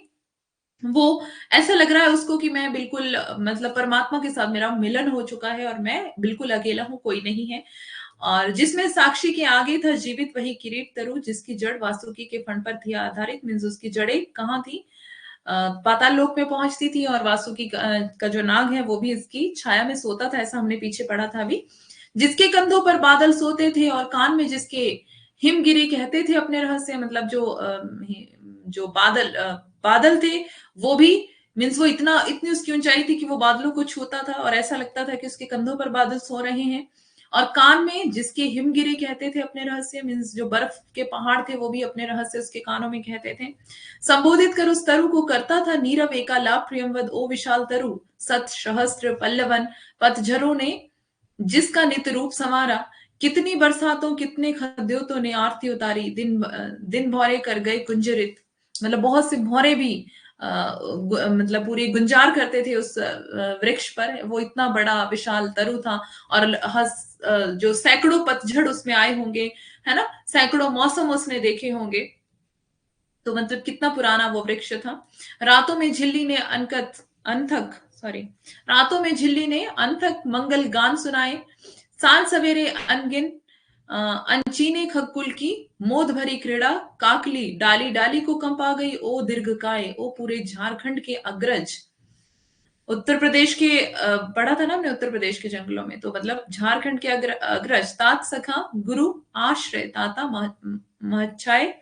वो ऐसा लग रहा है उसको कि मैं बिल्कुल मतलब परमात्मा के साथ मेरा मिलन हो चुका है और मैं बिल्कुल अकेला हूं, कोई नहीं है। और जिसमें साक्षी के आगे था जीवित वही किरीट तरु, जिसकी जड़ वासुकी के फण पर थी आधारित, मीन्स उसकी जड़ें कहाँ थी, पाताल लोक में पहुंचती थी, और वासुकी का जो नाग है वो भी इसकी छाया में सोता था, ऐसा हमने पीछे पढ़ा था अभी। जिसके कंधों पर बादल सोते थे और कान में जिसके हिमगिरी कहते थे अपने रहस्य, मतलब जो बादल थे वो भी, मीन्स वो इतनी उसकी ऊंचाई थी कि वो बादलों को छूता था, और ऐसा लगता था कि उसके कंधों पर बादल सो रहे हैं। और कान में जिसके हिमगिरी कहते थे अपने रहस्य, मीन्स जो बर्फ के पहाड़ थे वो भी अपने रहस्य उसके कानों में कहते थे। संबोधित कर उस तरु को करता था नीरव एकालाप प्रियंवद, ओ विशाल तरु सत सहस्त्र पल्लवन पतझरों ने जिसका नित्य रूप संवारा। कितनी बरसातों कितने खद्योतों ने आरती उतारी, दिन भौरे कर गए कुंजरित, मतलब बहुत से भौरे भी मतलब पूरी गुंजार करते थे उस वृक्ष पर, वो इतना बड़ा विशाल तरु था। और जो सैकड़ों पतझड़ उसमें आए होंगे, है ना, सैकड़ों मौसम उसने देखे होंगे, तो मतलब कितना पुराना वो वृक्ष था। रातों में झिल्ली ने अनथक सॉरी रातों में झिल्ली ने अनथक मंगल गान सुनाए, सांझ सवेरे अनगिन अनचीने खगकुल की मोद भरी क्रीड़ा, काकली डाली डाली को कंपा गई, ओ दीर्घकाय ओ पूरे झारखंड के अग्रज। उत्तर प्रदेश के पढ़ा था ना हमने, उत्तर प्रदेश के जंगलों में, तो मतलब झारखंड के अग्रज तात सखा गुरु आश्रय ताता महच्छाय,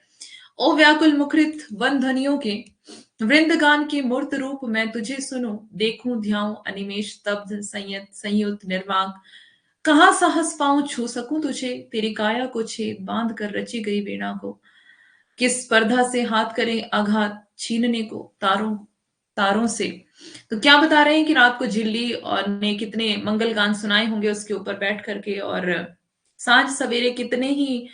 ओ व्याकुल मुखरित वन ध्वनियों के वृंदगान के मूर्त रूप, मैं तुझे सुनूं देखूं ध्याऊं अनिमेष स्तब्ध संयुत निर्वाक, कहाँ साहस पाऊं छू सकूं तुझे, तेरी काया को छेद बांध कर रची गई वीणा को, किस स्पर्धा से हाथ करें आघात छीनने को तारों तारों से। तो क्या बता रहे हैं कि रात को झिल्ली और ने कितने मंगल गान सुनाए होंगे उसके ऊपर बैठ करके, और सांझ सवेरे कितने ही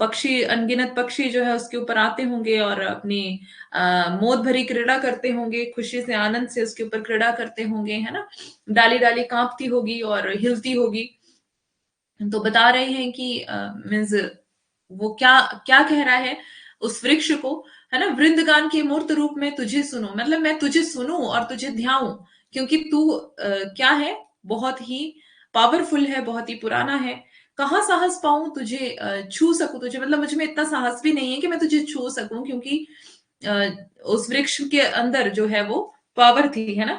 पक्षी, अनगिनत पक्षी जो है उसके ऊपर आते होंगे और अपनी मोद भरी क्रीड़ा करते होंगे, खुशी से आनंद से उसके ऊपर क्रीड़ा करते होंगे, है ना। डाली डाली कांपती होगी और हिलती होगी। तो बता रहे हैं कि मीन्स वो क्या क्या कह रहा है उस वृक्ष को, है ना, वृंदगान के मूर्त रूप में तुझे सुनूं, मतलब मैं तुझे सुनूं और तुझे ध्याऊं, क्योंकि तू क्या है, बहुत ही पावरफुल है, बहुत ही पुराना है। कहाँ साहस पाऊं तुझे छू सकूं तुझे, मतलब मुझ में इतना साहस भी नहीं है कि मैं तुझे छू सकूं, क्योंकि अ, उस वृक्ष के अंदर जो है वो पावर थी, है ना।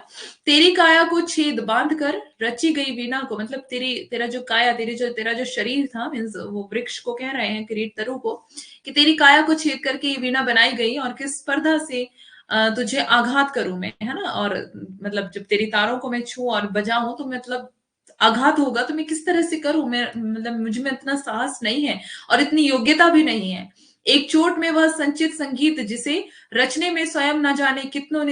तेरी काया को छेद बांध कर रची गई वीणा को, मतलब तेरा जो काया, तेरा जो शरीर था, मीन्स वो वृक्ष को कह रहे हैं किरीट तरु को, कि तेरी काया को छेद करके ये वीणा बनाई गई, और किस स्पर्धा से तुझे आघात करूं मैं, है ना। और मतलब जब तेरी तारों को मैं छू और बजाऊं तो मतलब आघात होगा, तो मैं किस तरह से करूं, मैं मतलब मुझ में इतना साहस नहीं है और इतनी योग्यता भी नहीं है। एक चोट में वह संचित संगीत जिसे रचने में स्वयं न जाने कितनों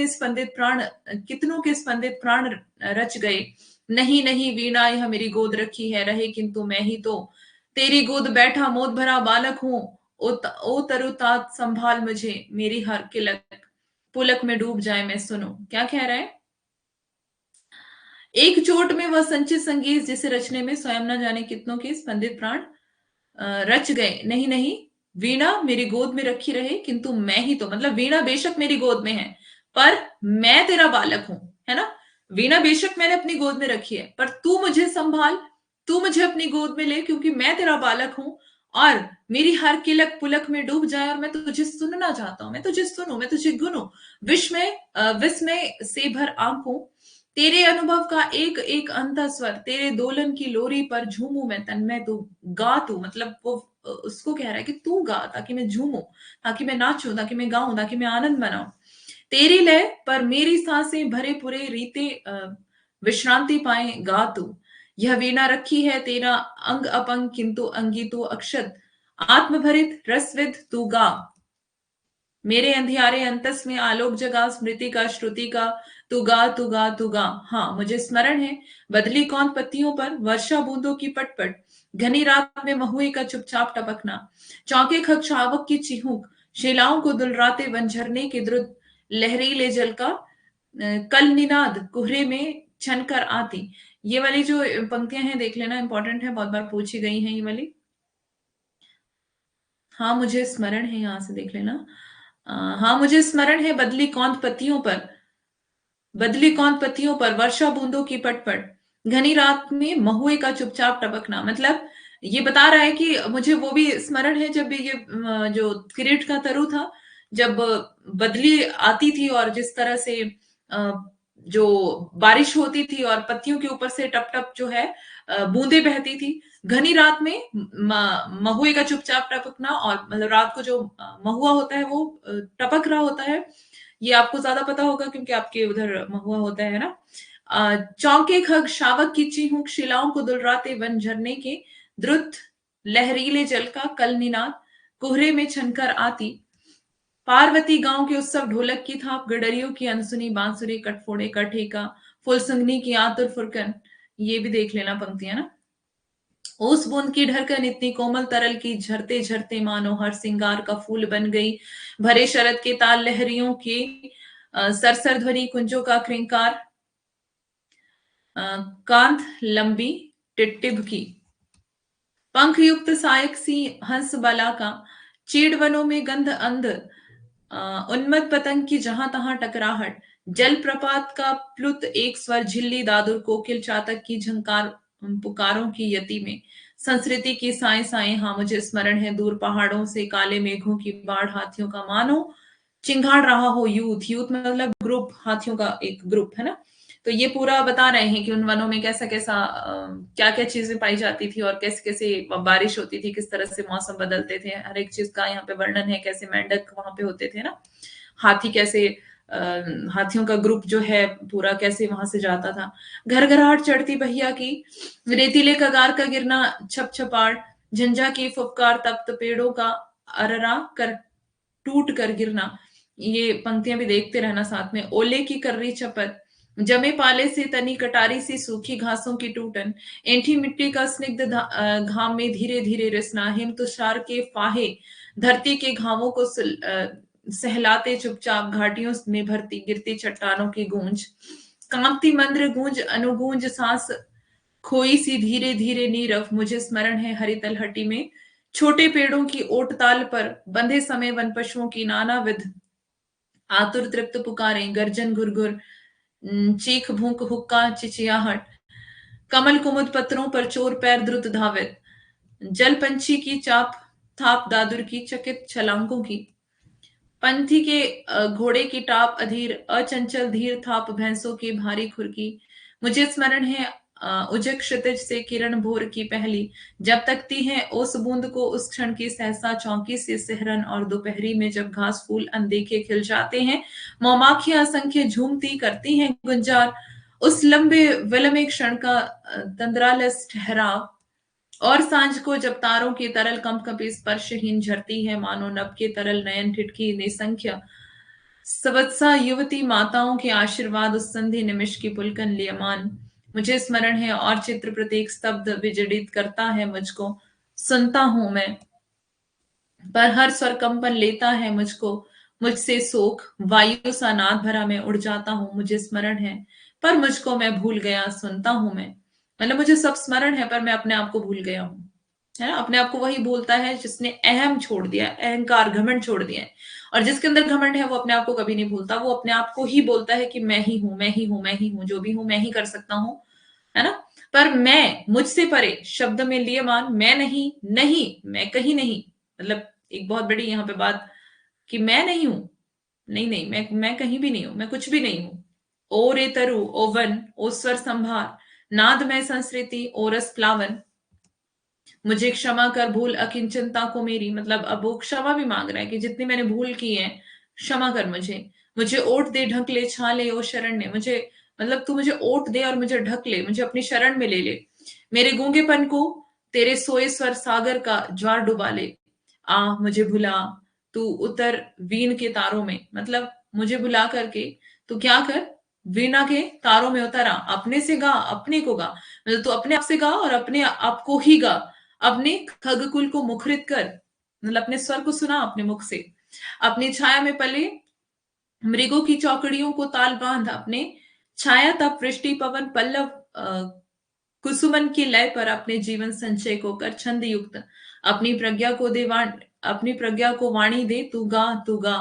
के स्पंदित प्राण रच गए। नहीं नहीं वीणा यह मेरी गोद रखी है रहे, किंतु मैं ही तो तेरी गोद बैठा मोद भरा बालक हूं। ओ तरुतात संभाल मुझे, मेरी हर किलक पुलक में डूब जाए मैं सुनूं। क्या कह रहा है, एक चोट में वह संचित संगीत जिसे रचने में स्वयं न जाने कितनों के स्पंदित प्राण रच गए। नहीं नहीं, वीणा मेरी गोद में रखी रहे, किंतु मैं ही तो, मतलब वीणा बेशक मेरी गोद में है, पर मैं तेरा बालक हूं, है ना। वीणा बेशक मैंने अपनी गोद में रखी है, पर तू मुझे संभाल, तू मुझे अपनी गोद में ले, क्योंकि मैं तेरा बालक हूं। और मेरी हर किलक पुलक में डूब जाए और मैं तुझे सुनना चाहता हूं, मैं तुझे सुनूं, मैं तुझे गुनूं, विस्मय से भर आंखों, तेरे अनुभव का एक एक अंतः स्वर, तेरे दोलन की लोरी पर झूमू मैं तन्मय, तू गा, तू मतलब वो उसको कह रहा है कि तू गा, ताकि मैं झूमूं, ताकि मैं नाचूं, ताकि मैं गाऊं, ताकि मैं आनंद मनाऊं। तेरी लय पर मेरी सांसें भरे पूरे रीते विश्रांति पाए, गा तू। यह वीणा रखी है तेरा अंग अपंग, किंतु अंगी तो अक्षत, आत्मभरित रसविद तू गा, मेरे अंधियारे अंतस में आलोक जगा, स्मृति का श्रुति का, तू गा तू गा तू गा। हाँ, मुझे स्मरण है बदली कौन पत्तियों पर वर्षा बूंदों की पटपट, घनी रात में महुए का चुपचाप टपकना, चौके खगशावक की चिहूक, शिलाओं को दुलराते वन झरने के द्रुत लहरीले जल का कल निनाद कुहरे में छनकर आती। ये वाली जो पंक्तियां हैं देख लेना, इंपॉर्टेंट है, बहुत बार पूछी गई हैं ये वाली। हाँ मुझे स्मरण है, यहां से देख लेना। हाँ मुझे स्मरण है बदली कौंद पत्तियों पर, बदली कौंद पत्तियों पर वर्षा बूंदों की पटपट, घनी रात में महुए का चुपचाप टपकना, मतलब ये बता रहा है कि मुझे वो भी स्मरण है जब ये जो किरीट का तरु था, जब बदली आती थी और जिस तरह से अ, जो बारिश होती थी और पत्तियों के ऊपर से टप टप जो है बूंदे बहती थी, घनी रात में महुए का चुपचाप टपकना, और मतलब रात को जो महुआ होता है वो टपक रहा होता है। ये आपको ज्यादा पता होगा क्योंकि आपके उधर महुआ होता है ना। चौके खग शावक की चिहुक, शिलाओं को दुलराते वन झरने के द्रुत लहरीले जल का कल निनाद कोहरे में छनकर आती, पार्वती गांव के उत्सव ढोलक की थाप, गडरियों की अनसुनी बांसुरी, कटफोड़े का ठेका, फुलसुंगनी की आतुर फुरकन। ये भी देख लेना पंक्तियां ना। ओस बूंद की ढरकन इतनी कोमल तरल की, झरते झरते मानो हर सिंगार का फूल बन गई, भरे शरद के ताल लहरियों के सरसर ध्वनि, कुंजों का क्रिंकार, कांध लंबी टिटटिब की, पंख युक्त सायक सी हंस बला का, चीड़ वनों में गंध अंध, उन्मत्त पतंग की जहां तहां टकराहट, जल प्रपात का प्लुत एक स्वर, झिल्ली दादुर कोकिल चातक की झंकार, पुकारों की यति में, संस्कृति की साए साए। हाँ मुझे स्मरण है दूर पहाड़ों से काले मेघों की बाढ़, हाथियों का मानो चिंगाड़ रहा हो यूथ, यूथ मतलब ग्रुप, हाथियों का एक ग्रुप है ना। तो ये पूरा बता रहे हैं कि उन वनों में कैसा कैसा क्या क्या चीजें पाई जाती थी, और कैसे कैसे बारिश होती थी, किस तरह से मौसम बदलते थे, हर एक चीज का यहाँ पे वर्णन है, कैसे मेंढक वहां पे होते थे ना, हाथी कैसे हाथियों का ग्रुप जो है पूरा कैसे वहां से जाता था, घर घराहट चढ़ती पहिया की, रेतीले कगार का गिरना, छप छपाड़, झंझा की फुफकार, तप्त पेड़ों का अररा कर टूट कर गिरना। ये पंक्तियां भी देखते रहना साथ में। ओले की कर्री चपत, जमे पाले से तनी कटारी सी सूखी घासों की टूटन, ऐंठी मिट्टी का स्निग्ध घाम में धीरे धीरे रिसना, हिम तुषार के फाहे धरती के घावों को सहलाते चुपचाप, घाटियों में भरती गिरती चट्टानों की गूंज, कांपती मंद्र गूंज अनुगूंज सांस खोई सी धीरे धीरे नीरव। मुझे स्मरण है हरी तलहटी में छोटे पेड़ों की ओट ताल पर बंधे समय वन पशुओं की नानाविध आतुर तृप्त पुकारें, गर्जन घुरघुर, चीख भूख हुक्का चिचियाहट, कमल कुमुद पत्रों पर चोर पैर द्रुत धावित, जल पंछी की चाप थाप दादुर की चकित छलांगों की, पंथी के घोड़े की टाप अधीर, अचंचल धीर थाप भैंसों की भारी खुरकी। मुझे स्मरण है उजक क्षितिज से किरण भोर की पहली, जब तकती है ओस बूंद को उस क्षण की सहसा चौकी से सिहरन, और दोपहरी में जब घास फूल अनदेखे खिल जाते हैं, मौमाखियां असंख्य झूमती करती हैं गुंजार, उस लंबे विलंबे क्षण का तंद्रालस ठहराव, और सांझ को जब तारों की तरल कंपकपी स्पर्शहीन झरती है, मानो नभ के तरल नयन ठिठकी निसंख्य सवत्सा युवती माताओं के आशीर्वाद, उस संधि निमिष की पुलकन लियमान। मुझे स्मरण है और चित्र प्रतीक स्तब्ध विजड़ित करता है मुझको, सुनता हूं मैं पर हर स्वर कंपन लेता है मुझको, मुझसे सोख वायु सा नाद भरा मैं उड़ जाता हूं। मुझे स्मरण है पर मुझको मैं भूल गया, सुनता हूं मैं। मतलब मुझे सब स्मरण है पर मैं अपने आप को भूल गया हूँ। है ना? अपने आप को वही भूलता है जिसने अहम छोड़ दिया, अहंकार, घमंड छोड़ दिया है। और जिसके अंदर घमंड है वो अपने आप को कभी नहीं भूलता, वो अपने आप को ही बोलता है कि मैं ही हूँ, मैं ही हूँ, मैं ही हूँ, जो भी हूँ मैं ही कर सकता हूँ। है ना? पर मैं, मुझसे परे, शब्द में लिए मान, मैं नहीं, नहीं, मैं कहीं नहीं। मतलब एक बहुत बड़ी यहाँ पे बात कि मैं नहीं हूं, नहीं नहीं, मैं कहीं भी नहीं हूं, मैं कुछ भी नहीं हूं। ओ रे तरु, ओ वन, ओ स्वर संभार, नाद में संस्कृति, ओ रस प्लावन, मुझे क्षमा कर भूल अकिंचनता को मेरी। मतलब अब वो क्षमा भी मांग रहा है कि जितनी मैंने भूल की है, क्षमा कर मुझे। मुझे ओट दे ढक ले, छा ले ओ शरण ने, मुझे, मतलब तू मुझे ओट दे और मुझे ढक ले, मुझे अपनी शरण में ले ले। मेरे गूंगेपन को तेरे सोए स्वर सागर का ज्वार डुबा ले। आ मुझे भुला, तू उतर वीण के तारों में। मतलब मुझे भुला करके तू क्या कर, वीणा के तारों में उतर आ, अपने से गा, अपने को गा। मतलब तू अपने आप से गा और अपने आप को ही गा। अपने खगकुल को मुखरित कर, मतलब अपने स्वर को सुना अपने मुख से। अपनी छाया में पले मृगों की चौकड़ियों को ताल बांध, अपने छाया तप वृष्टि पवन पल्लव कुसुमन की लय पर अपने जीवन संचय को कर छंद युक्त। अपनी प्रज्ञा को दे अपनी प्रज्ञा को वाणी दे, तू गा, तू गा,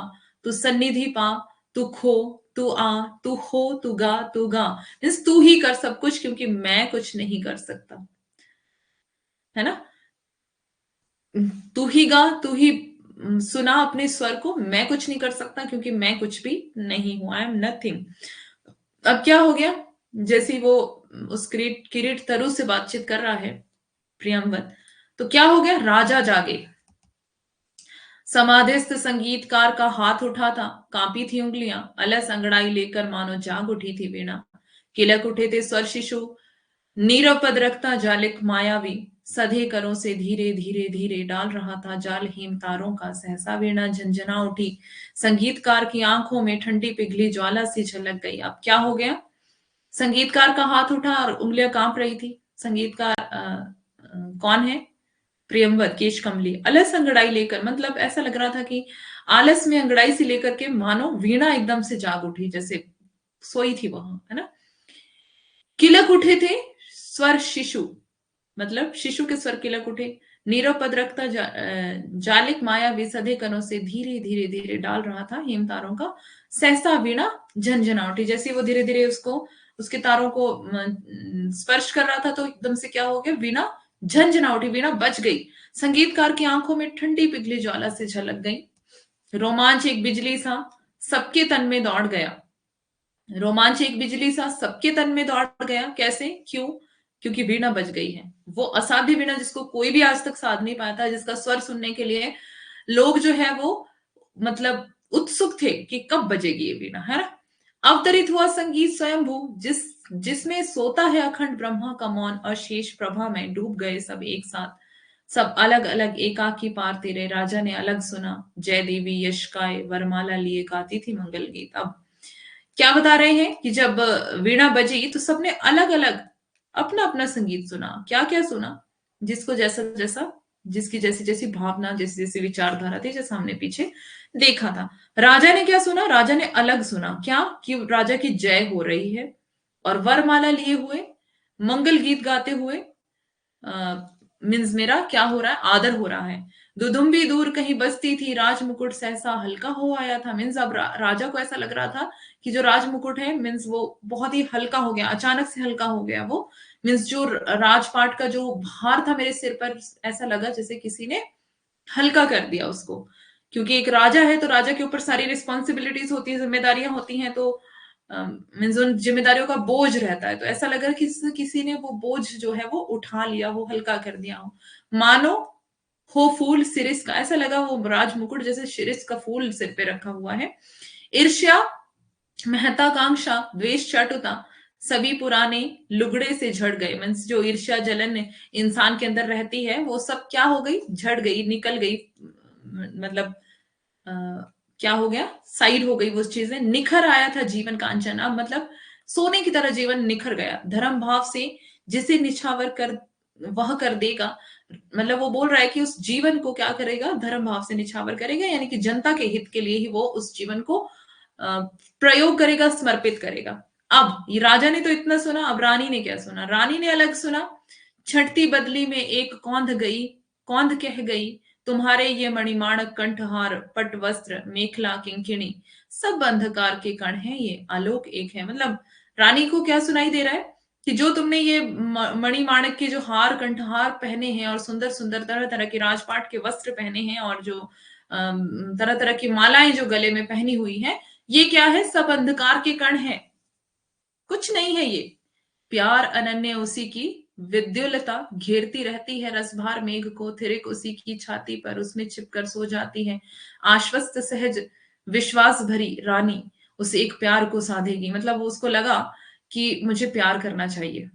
तू सन्निधि पा, तू खो, तू आ, तू हो, तू गा, तू गा। मीन्स तू ही कर सब कुछ, क्योंकि मैं कुछ नहीं कर सकता। है ना? तू ही गा, तू ही सुना अपने स्वर को, मैं कुछ नहीं कर सकता क्योंकि मैं कुछ भी नहीं हूं, आई एम नथिंग। अब क्या हो गया? जैसे ही वो उस किरीट किरीट तरु से बातचीत कर रहा है, प्रियंवत, तो क्या हो गया? राजा जागे। समाधिस्थ संगीतकार का हाथ उठा था, कांपी थी उंगलियां, अलस अंगड़ाई लेकर मानो जाग उठी थी वीणा। किलक उठे थे स्वर शिशु, नीरव पद रखता जालिक मायावी, सधे करों से धीरे धीरे धीरे डाल रहा था जाल हीम तारों का। सहसा वीणा झंझना उठी, संगीतकार की आंखों में ठंडी पिघली ज्वाला सी झलक गई। अब क्या हो गया? संगीतकार का हाथ उठा और उंगलियां कांप रही थी। संगीतकार कौन है? प्रियंवद, केश कमली, अलस अंगड़ाई लेकर, मतलब ऐसा लग रहा था कि आलस में अंगड़ाई से लेकर के मानो वीणा एकदम से जाग उठी, जैसे सोई थी वहां। है ना? किलक उठे थे स्वर शिशु, मतलब शिशु के स्वर किलक उठे। नीरव पद रखता जालिक माया विसधे कनों से धीरे धीरे धीरे डाल रहा था हेम तारों का। सहसा वीणा झंझना उठी। जैसे वो धीरे धीरे उसको, उसके तारों को स्पर्श कर रहा था, तो एकदम से क्या हो गया? वीणा झंझना उठी, वीणा बच गई। संगीतकार की आंखों में ठंडी पिघली ज्वाला से झलक गई। रोमांच एक बिजली सा सबके तन में दौड़ गया। रोमांच एक बिजली सा सबके तन में दौड़ गया। कैसे? क्यों? क्योंकि वीणा बज गई है। वो असाध्य वीणा जिसको कोई भी आज तक साध नहीं पाया था, जिसका स्वर सुनने के लिए लोग जो है वो, मतलब उत्सुक थे कि कब बजेगी ये वीणा। है ना? अवतरित हुआ संगीत स्वयंभू, जिसमें सोता है अखंड ब्रह्मा का मौन, और शेष प्रभा में डूब गए सब एक साथ। सब अलग अलग एकाकी पार तेरे, राजा ने अलग सुना, जय देवी यश गाए, वरमाला लिए गाती थी मंगल गीत। अब क्या बता रहे हैं कि जब वीणा बजी तो सबने अलग अलग अपना अपना संगीत सुना। क्या क्या सुना? जिसको जैसा जैसा, जिसकी जैसी जैसी भावना, जैसी जैसी विचारधारा थी, जैसा हमने पीछे देखा था। राजा ने क्या सुना? राजा ने अलग सुना। क्या? कि राजा की जय हो रही है, और वरमाला लिए हुए, मंगल गीत गाते हुए, मीन्स मेरा क्या हो रहा है? आदर हो रहा है। दुदुम्बी दूर कहीं बसती थी, राज मुकुट सहसा हल्का हो आया था। मीन्स अब राजा को ऐसा लग रहा था कि जो राज मुकुट है, मीन्स वो बहुत ही हल्का हो गया, अचानक से हल्का हो गया वो। मीन्स जो राजपाट का जो भार था मेरे सिर पर, ऐसा लगा जैसे किसी ने हल्का कर दिया उसको। क्योंकि एक राजा है तो राजा के ऊपर सारी रिस्पॉन्सिबिलिटीज होती है, जिम्मेदारियां होती हैं, तो मीन्स उन जिम्मेदारियों का बोझ रहता है। तो ऐसा लगा कि किसी ने वो बोझ जो है वो उठा लिया, वो हल्का कर दिया हो। मानो हो फूल सिरिस का, ऐसा लगा वो राज मुकुट जैसे शिरिस का फूल सिर पे रखा हुआ है। ईर्ष्या, महत्वाकांक्षा, द्वेष, चाटुता, सभी पुराने लुगड़े से झड़ गए। मीन्स जो ईर्ष्या जलन इंसान के अंदर रहती है, वो सब क्या हो गई? झड़ गई, निकल गई। मतलब अ, क्या हो गया? साइड हो गई वो चीजें। निखर आया था जीवन कांचन। अब मतलब सोने की तरह जीवन निखर गया। धर्म भाव से जिसे निछावर कर वह कर देगा। मतलब वो बोल रहा है कि उस जीवन को क्या करेगा? धर्म भाव से निछावर करेगा, यानी कि जनता के हित के लिए ही वो उस जीवन को प्रयोग करेगा, समर्पित करेगा। अब ये राजा ने तो इतना सुना, अब रानी ने क्या सुना? रानी ने अलग सुना। छंटती बदली में एक कौंध गई, कौंध कह गई, तुम्हारे ये मणिमाणक कंठहार, पट वस्त्र, मेखला, किंकिणी, सब अंधकार के कण हैं, ये आलोक एक है। मतलब रानी को क्या सुनाई दे रहा है कि जो तुमने ये मणिमाणक के जो हार, कंठहार पहने हैं और सुंदर सुंदर तरह तरह के राजपाट के वस्त्र पहने हैं और जो तरह तरह की मालाएं जो गले में पहनी हुई हैं, ये क्या है? सब अंधकार के कण हैं, कुछ नहीं है ये। प्यार अनन्य उसी की विद्युलता, घेरती रहती है रसभार मेघ को, थिरक उसी की छाती पर, उसमें छिपकर सो जाती है। आश्वस्त सहज विश्वास भरी रानी उस एक प्यार को साधेगी। मतलब उसको लगा कि मुझे प्यार करना चाहिए,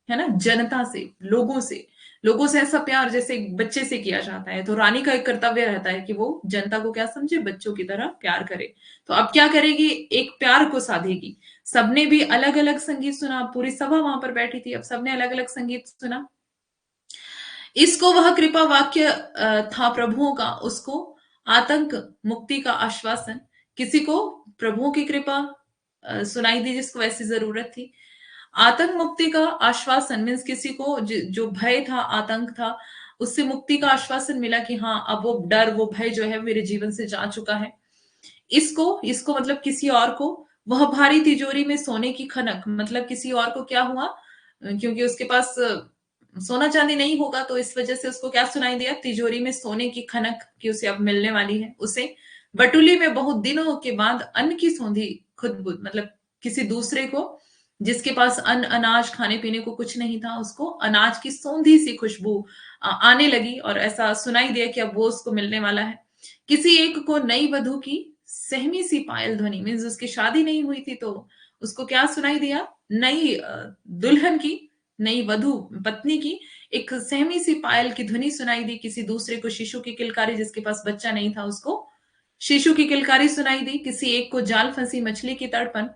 है ना, जनता से, लोगों से। लोगों से ऐसा प्यार जैसे एक बच्चे से किया जाता है, तो रानी का एक कर्तव्य रहता है कि वो जनता को क्या समझे? बच्चों की तरह प्यार करे। तो अब क्या करेगी? एक प्यार को साधेगी। सबने भी अलग अलग संगीत सुना, पूरी सभा वहां पर बैठी थी, अब सबने अलग अलग संगीत सुना। इसको वह कृपा वाक्य था प्रभुओं का, उसको आतंक मुक्ति का आश्वासन। किसी को प्रभुओं की कृपा सुनाई दी जिसको ऐसी जरूरत थी। आतंक मुक्ति का आश्वासन मीन्स किसी को जो भय था, आतंक था, उससे मुक्ति का आश्वासन मिला कि हाँ, अब वो डर, वो भय जो है मेरे जीवन से जा चुका है। इसको इसको मतलब किसी और को, वह भारी तिजोरी में सोने की खनक, मतलब किसी और को क्या हुआ? क्योंकि उसके पास सोना चांदी नहीं होगा, तो इस वजह से उसको क्या सुनाई दिया? तिजोरी में सोने की खनक की उसे अब मिलने वाली है। उसे बटुली में बहुत दिनों के बाद अन्न की सौंधी खुदबुद, मतलब किसी दूसरे को जिसके पास अन्न, अनाज, खाने पीने को कुछ नहीं था, उसको अनाज की सौंधी सी खुशबू आने लगी और ऐसा सुनाई दिया कि अब वो उसको मिलने वाला है। किसी एक को नई वधु की सहमी सी पायल ध्वनि, मीन्स उसकी शादी नहीं हुई थी, तो उसको क्या सुनाई दिया? नई दुल्हन की, नई वधु पत्नी की एक सहमी सी पायल की ध्वनि सुनाई दी। किसी दूसरे को शिशु की किलकारी, जिसके पास बच्चा नहीं था उसको शिशु की किलकारी सुनाई दी। किसी एक को जाल फंसी मछली की तड़पन,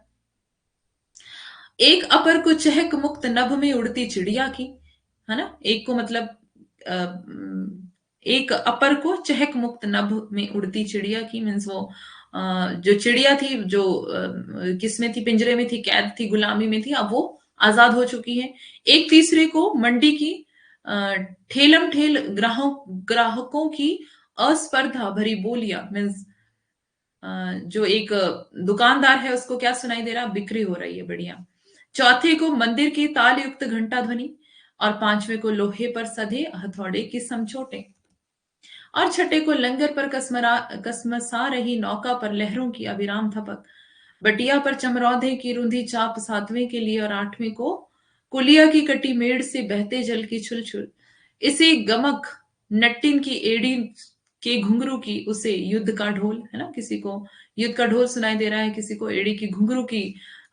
एक अपर को चहक मुक्त नभ में उड़ती चिड़िया की, है ना, एक को मतलब एक अपर को चहक मुक्त नभ में उड़ती चिड़िया की, मीन्स वो जो चिड़िया थी, जो किसमें थी? पिंजरे में थी, कैद थी, गुलामी में थी, अब वो आजाद हो चुकी है। एक तीसरे को मंडी की अ, ठेलम ठेल ग्राहकों की अस्पर्धा भरी बोलियां, मीन्स जो एक दुकानदार है उसको क्या सुनाई दे रहा? बिक्री हो रही है, बढ़िया। चौथे को मंदिर की ताल युक्त घंटा ध्वनि, और पांचवे को लोहे पर सधे हथौड़े की समझोटे, और छठे को लंगर पर कसमसा रही नौका पर लहरों की अविराम थपक, बटिया पर चमरौधे की रुंधी चाप सातवें के लिए, और आठवें को कुलिया की कटी मेड़ से बहते जल की छुलछुल। इसे गमक नट्टिन की एड़ी के घुंघरू की, उसे युद्ध का ढोल, है ना, किसी को युद्ध का ढोल सुनाई दे रहा है, किसी को एड़ी की घुंघरू की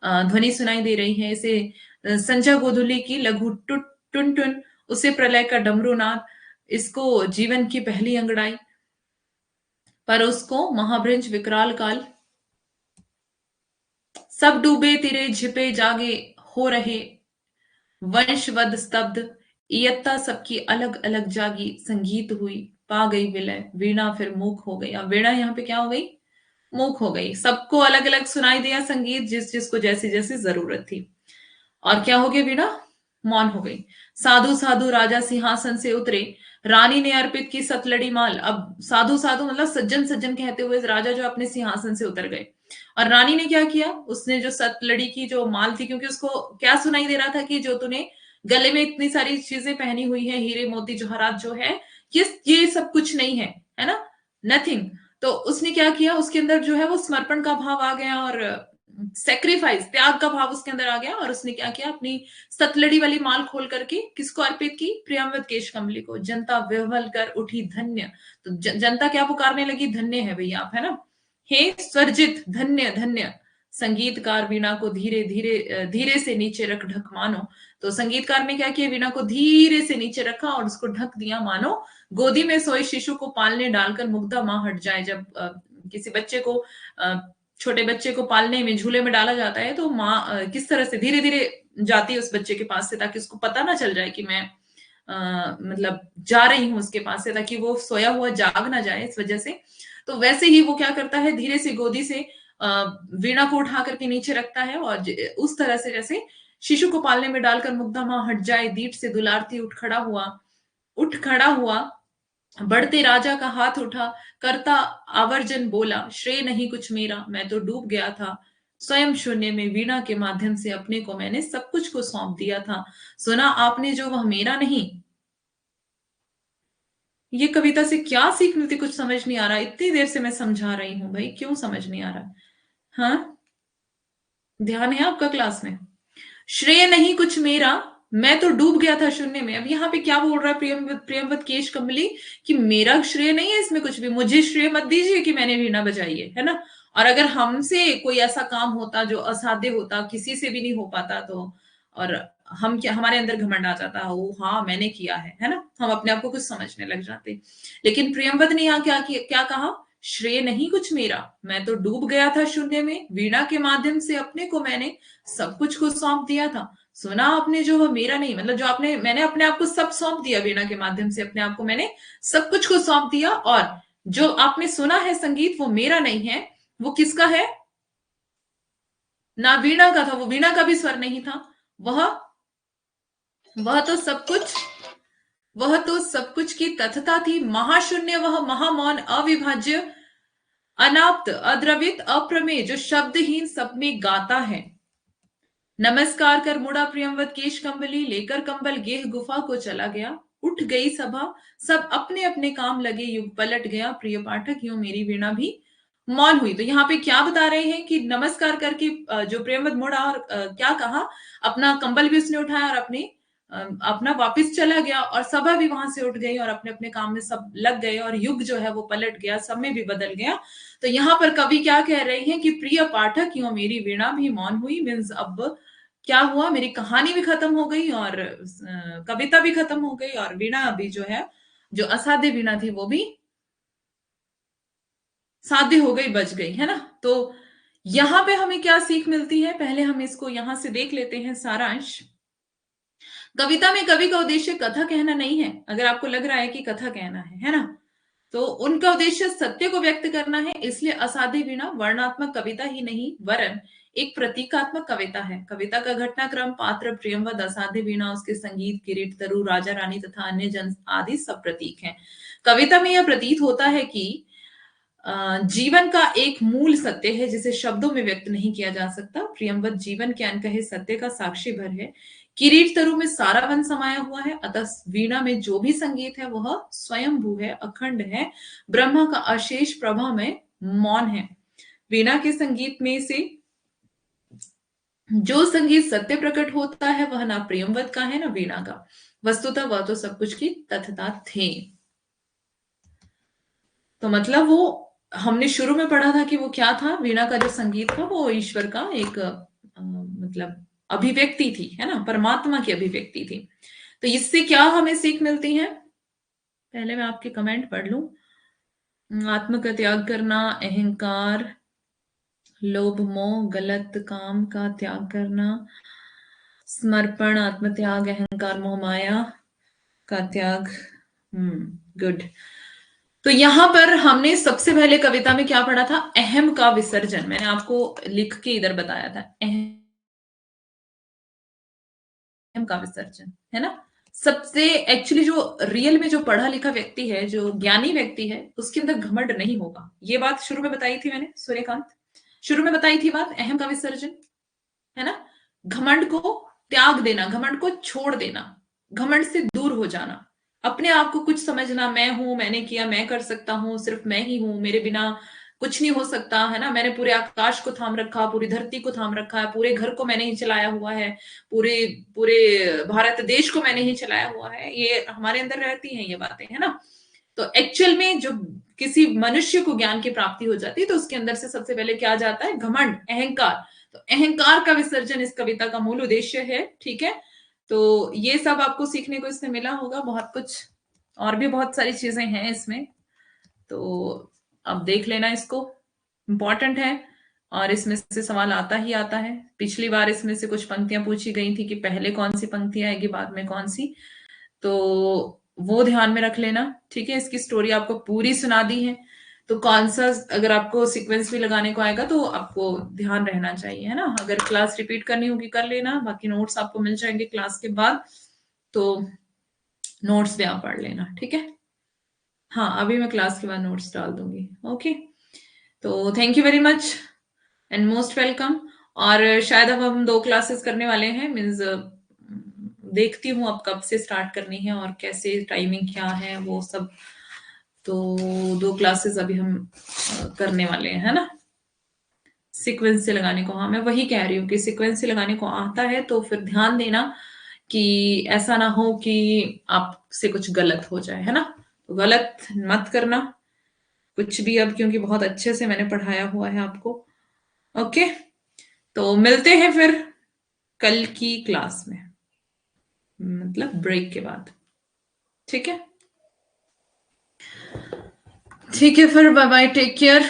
ध्वनि सुनाई दे रही है। इसे संजा गोधुली की लघु टुन टुन, उसे प्रलय का डमरू नाद, इसको जीवन की पहली अंगड़ाई, पर उसको महाभृंज विकराल काल, सब डूबे तिरे झिपे जागे हो रहे, वंशवद स्तब्ध, इयत्ता सबकी अलग अलग जागी, संगीत हुई, पा गई विलय, वीणा फिर मूक हो गई। अब वीणा यहाँ पे क्या हो गई? मूक हो गई। सबको अलग अलग सुनाई दिया संगीत, जिस जिसको जैसी जैसी जरूरत थी, और क्या हो गया? वीणा मौन हो गई। साधु साधु राजा सिंहासन से उतरे, रानी ने अर्पित की सतलड़ी माल। अब साधु साधु मतलब सज्जन सज्जन कहते हुए राजा जो अपने सिंहासन से उतर गए, और रानी ने क्या किया? उसने जो सतलड़ी की जो माल थी, क्योंकि उसको क्या सुनाई दे रहा था कि जो तूने गले में इतनी सारी चीजें पहनी हुई है, हीरे मोती जवाहरात जो है, ये सब कुछ नहीं है ना, नथिंग। तो उसने क्या किया? उसके अंदर जो है वो समर्पण का भाव आ गया, और सेक्रीफाइस, त्याग का भाव उसके अंदर आ गया, और उसने क्या किया? अपनी सतलड़ी वाली माल खोल करके किसको अर्पित की? प्रियंवद केश कमली को। जनता विह्वल कर उठी धन्य, तो जनता क्या पुकारने लगी? धन्य है भैया आप, है ना, हे स्वर्जित, धन्य धन्य। संगीतकार वीणा को धीरे धीरे धीरे से नीचे रख ढक मानो, तो संगीतकार ने क्या किया? वीणा को धीरे से नीचे रखा और उसको ढक दिया, मानो गोदी में सोए शिशु को पालने डालकर मुग्धा मां हट जाए। जब किसी बच्चे को छोटे बच्चे को पालने में झूले में डाला जाता है, तो माँ किस तरह से धीरे धीरे जाती है उस बच्चे के पास से, ताकि उसको पता ना चल जाए कि मैं मतलब जा रही हूँ उसके पास से, ताकि वो सोया हुआ जाग ना जाए इस वजह से। तो वैसे ही वो क्या करता है? धीरे से गोदी से वीणा को उठा करके नीचे रखता है और उस तरह से जैसे शिशु को पालने में डालकर मुग्धा मां हट जाए, दीठ से दुलारती उठ खड़ा हुआ, बढ़ते राजा का हाथ उठा, करता आवर्जन बोला, श्रेय नहीं कुछ मेरा, मैं तो डूब गया था स्वयं शून्य में, वीणा के माध्यम से अपने को मैंने सब कुछ को सौंप दिया था, सुना आपने जो वह मेरा नहीं। ये कविता से क्या सीख मिलती कुछ समझ नहीं आ रहा, इतनी देर से मैं समझा रही हूं भाई, क्यों समझ नहीं आ रहा? हाँ, ध्यान है आपका क्लास में? श्रेय नहीं कुछ मेरा, मैं तो डूब गया था शून्य में। अब यहाँ पे क्या बोल रहा है प्रियमवत केश कमली कि मेरा श्रेय नहीं है इसमें कुछ भी, मुझे श्रेय मत दीजिए कि मैंने वीणा बजाई है ना। और अगर हमसे कोई ऐसा काम होता जो असाध्य होता, किसी से भी नहीं हो पाता, तो और हम क्या, हमारे अंदर घमंड आ जाता, ओ हाँ मैंने किया है ना, हम अपने आप को कुछ समझने लग जाते। लेकिन प्रियमवत ने यहाँ क्या कहा, श्रेय नहीं कुछ मेरा, मैं तो डूब गया था शून्य में, वीणा के माध्यम से अपने को मैंने सब कुछ को सौंप दिया था, सुना आपने जो वह मेरा नहीं, मतलब जो आपने, मैंने अपने आप को सब सौंप दिया, वीणा के माध्यम से अपने आप को मैंने सब कुछ को सौंप दिया, और जो आपने सुना है संगीत वो मेरा नहीं है, वो किसका है? ना वीणा का था, वो वीणा का भी स्वर नहीं था, वह वह तो सब कुछ वह तो सब कुछ की तथता थी, महाशून्य, वह महामौन, अविभाज्य, अनाप्त, अद्रवित, अप्रमेय, जो शब्दहीन सब में गाता है। नमस्कार कर मुड़ा प्रियमवत केश कंबली, लेकर कंबल गेह गुफा को चला गया, उठ गई सभा, सब अपने अपने काम लगे, युग पलट गया, प्रिय पाठक यूं मेरी वीणा भी मौन हुई। तो यहाँ पे क्या बता रहे हैं कि नमस्कार करके जो प्रियमवत मुड़ा और क्या कहा, अपना कंबल भी उसने उठाया और अपना वापस चला गया, और सभा भी वहां से उठ गई और अपने अपने काम में सब लग गए, और युग जो है वो पलट गया, समय भी बदल गया। तो यहाँ पर कवि क्या कह रहे हैं कि प्रिय पाठक यूं मेरी वीणा भी मौन हुई, मीन्स अब क्या हुआ, मेरी कहानी भी खत्म हो गई और कविता भी खत्म हो गई, और वीणा भी जो है, जो असाध्य वीणा थी वो भी साध्य हो गई, बच गई, है ना। तो यहां पे हमें क्या सीख मिलती है, पहले हम इसको यहां से देख लेते हैं सारांश। कविता में कवि का उद्देश्य कथा कहना नहीं है, अगर आपको लग रहा है कि कथा कहना है ना, तो उनका उद्देश्य सत्य को व्यक्त करना है, इसलिए असाध्य वीणा वर्णात्मक कविता ही नहीं वरन एक प्रतीकात्मक कविता है। कविता का घटनाक्रम, पात्र, प्रियमवद, असाध्य वीणा, उसके संगीत, किरीट, तरु, राजा रानी तथा अन्य जन आदि सब प्रतीक हैं। कविता में यह प्रतीत होता है कि जीवन का एक मूल सत्य है जिसे शब्दों में व्यक्त नहीं किया जा सकता। प्रियमवत जीवन के अनकहे सत्य का साक्षी भर है। किरीट तरु में सारा वन समाया हुआ है, अतः वीणा में जो भी संगीत है वह स्वयंभू है, अखंड है, ब्रह्मा का अशेष प्रभा में मौन है। वीणा के संगीत में से जो संगीत सत्य प्रकट होता है वह ना प्रियमवत का है ना वीणा का, वस्तुतः वह तो सब कुछ की तथता थे। तो मतलब वो हमने शुरू में पढ़ा था कि वो क्या था, वीणा का जो संगीत था वो ईश्वर का एक मतलब अभिव्यक्ति थी, है ना, परमात्मा की अभिव्यक्ति थी। तो इससे क्या हमें सीख मिलती है, पहले मैं आपके कमेंट पढ़ लूं। आत्म का त्याग करना, अहंकार, लोभ, मोह, गलत काम का त्याग करना, समर्पण, आत्म त्याग, अहंकार, मोह, माया का त्याग। गुड। तो यहां पर हमने सबसे पहले कविता में क्या पढ़ा था, अहम का विसर्जन, मैंने आपको लिख के इधर बताया था, अहम का विसर्जन, है ना। सबसे एक्चुअली जो रियल में जो पढ़ा लिखा व्यक्ति है, जो ज्ञानी व्यक्ति है, उसके अंदर घमंड नहीं होगा। ये बात शुरू में बताई थी मैंने, सूर्यकांत, शुरू में बताई थी बात, अहम का विसर्जन, है ना। घमंड को त्याग देना, घमंड को छोड़ देना, घमंड से दूर हो जाना, अपने आप को कुछ समझना, मैं हूं, मैंने किया, मैं कर सकता हूं, सिर्फ मैं ही हूं, मेरे बिना कुछ नहीं हो सकता, है ना, मैंने पूरे आकाश को थाम रखा, पूरी धरती को थाम रखा है, पूरे घर को मैंने ही चलाया हुआ है, पूरे पूरे भारत देश को मैंने ही चलाया हुआ है, ये हमारे अंदर रहती हैं ये बातें, है ना। तो एक्चुअल में जो किसी मनुष्य को ज्ञान की प्राप्ति हो जाती है तो उसके अंदर से सबसे पहले क्या जाता है, घमंड, अहंकार। तो अहंकार का विसर्जन इस कविता का मूल उद्देश्य है, ठीक है। तो ये सब आपको सीखने को इससे मिला होगा, बहुत कुछ और भी बहुत सारी चीजें हैं इसमें, तो अब देख लेना इसको, इंपॉर्टेंट है, और इसमें से सवाल आता ही आता है। पिछली बार इसमें से कुछ पंक्तियां पूछी गई थी कि पहले कौन सी पंक्ति आएगी, बाद में कौन सी, तो वो ध्यान में रख लेना, ठीक है। इसकी स्टोरी आपको पूरी सुना दी है, तो कौन सा, अगर आपको सीक्वेंस भी लगाने को आएगा तो आपको ध्यान रहना चाहिए, है ना। अगर क्लास रिपीट करनी होगी कर लेना, बाकी नोट्स आपको मिल जाएंगे क्लास के बाद, तो नोट्स भी आप पढ़ लेना, ठीक है। हाँ, अभी मैं क्लास के बाद नोट्स डाल दूंगी। ओके, तो thank you very much and most welcome. और शायद अब हम 2 क्लासेस करने वाले हैं, मीन्स देखती हूँ अब कब से स्टार्ट करनी है और कैसे, टाइमिंग क्या है वो सब। तो 2 क्लासेस अभी हम करने वाले हैं, है ना। सीक्वेंस से लगाने को, हाँ मैं वही कह रही हूँ कि सीक्वेंस से लगाने को आता है तो फिर ध्यान देना कि ऐसा ना हो कि आपसे कुछ गलत हो जाए, है ना। तो गलत मत करना कुछ भी अब, क्योंकि बहुत अच्छे से मैंने पढ़ाया हुआ है आपको। ओके, तो मिलते हैं फिर कल की क्लास में, मतलब ब्रेक के बाद, ठीक है। ठीक है, फिर बाय बाय, टेक केयर।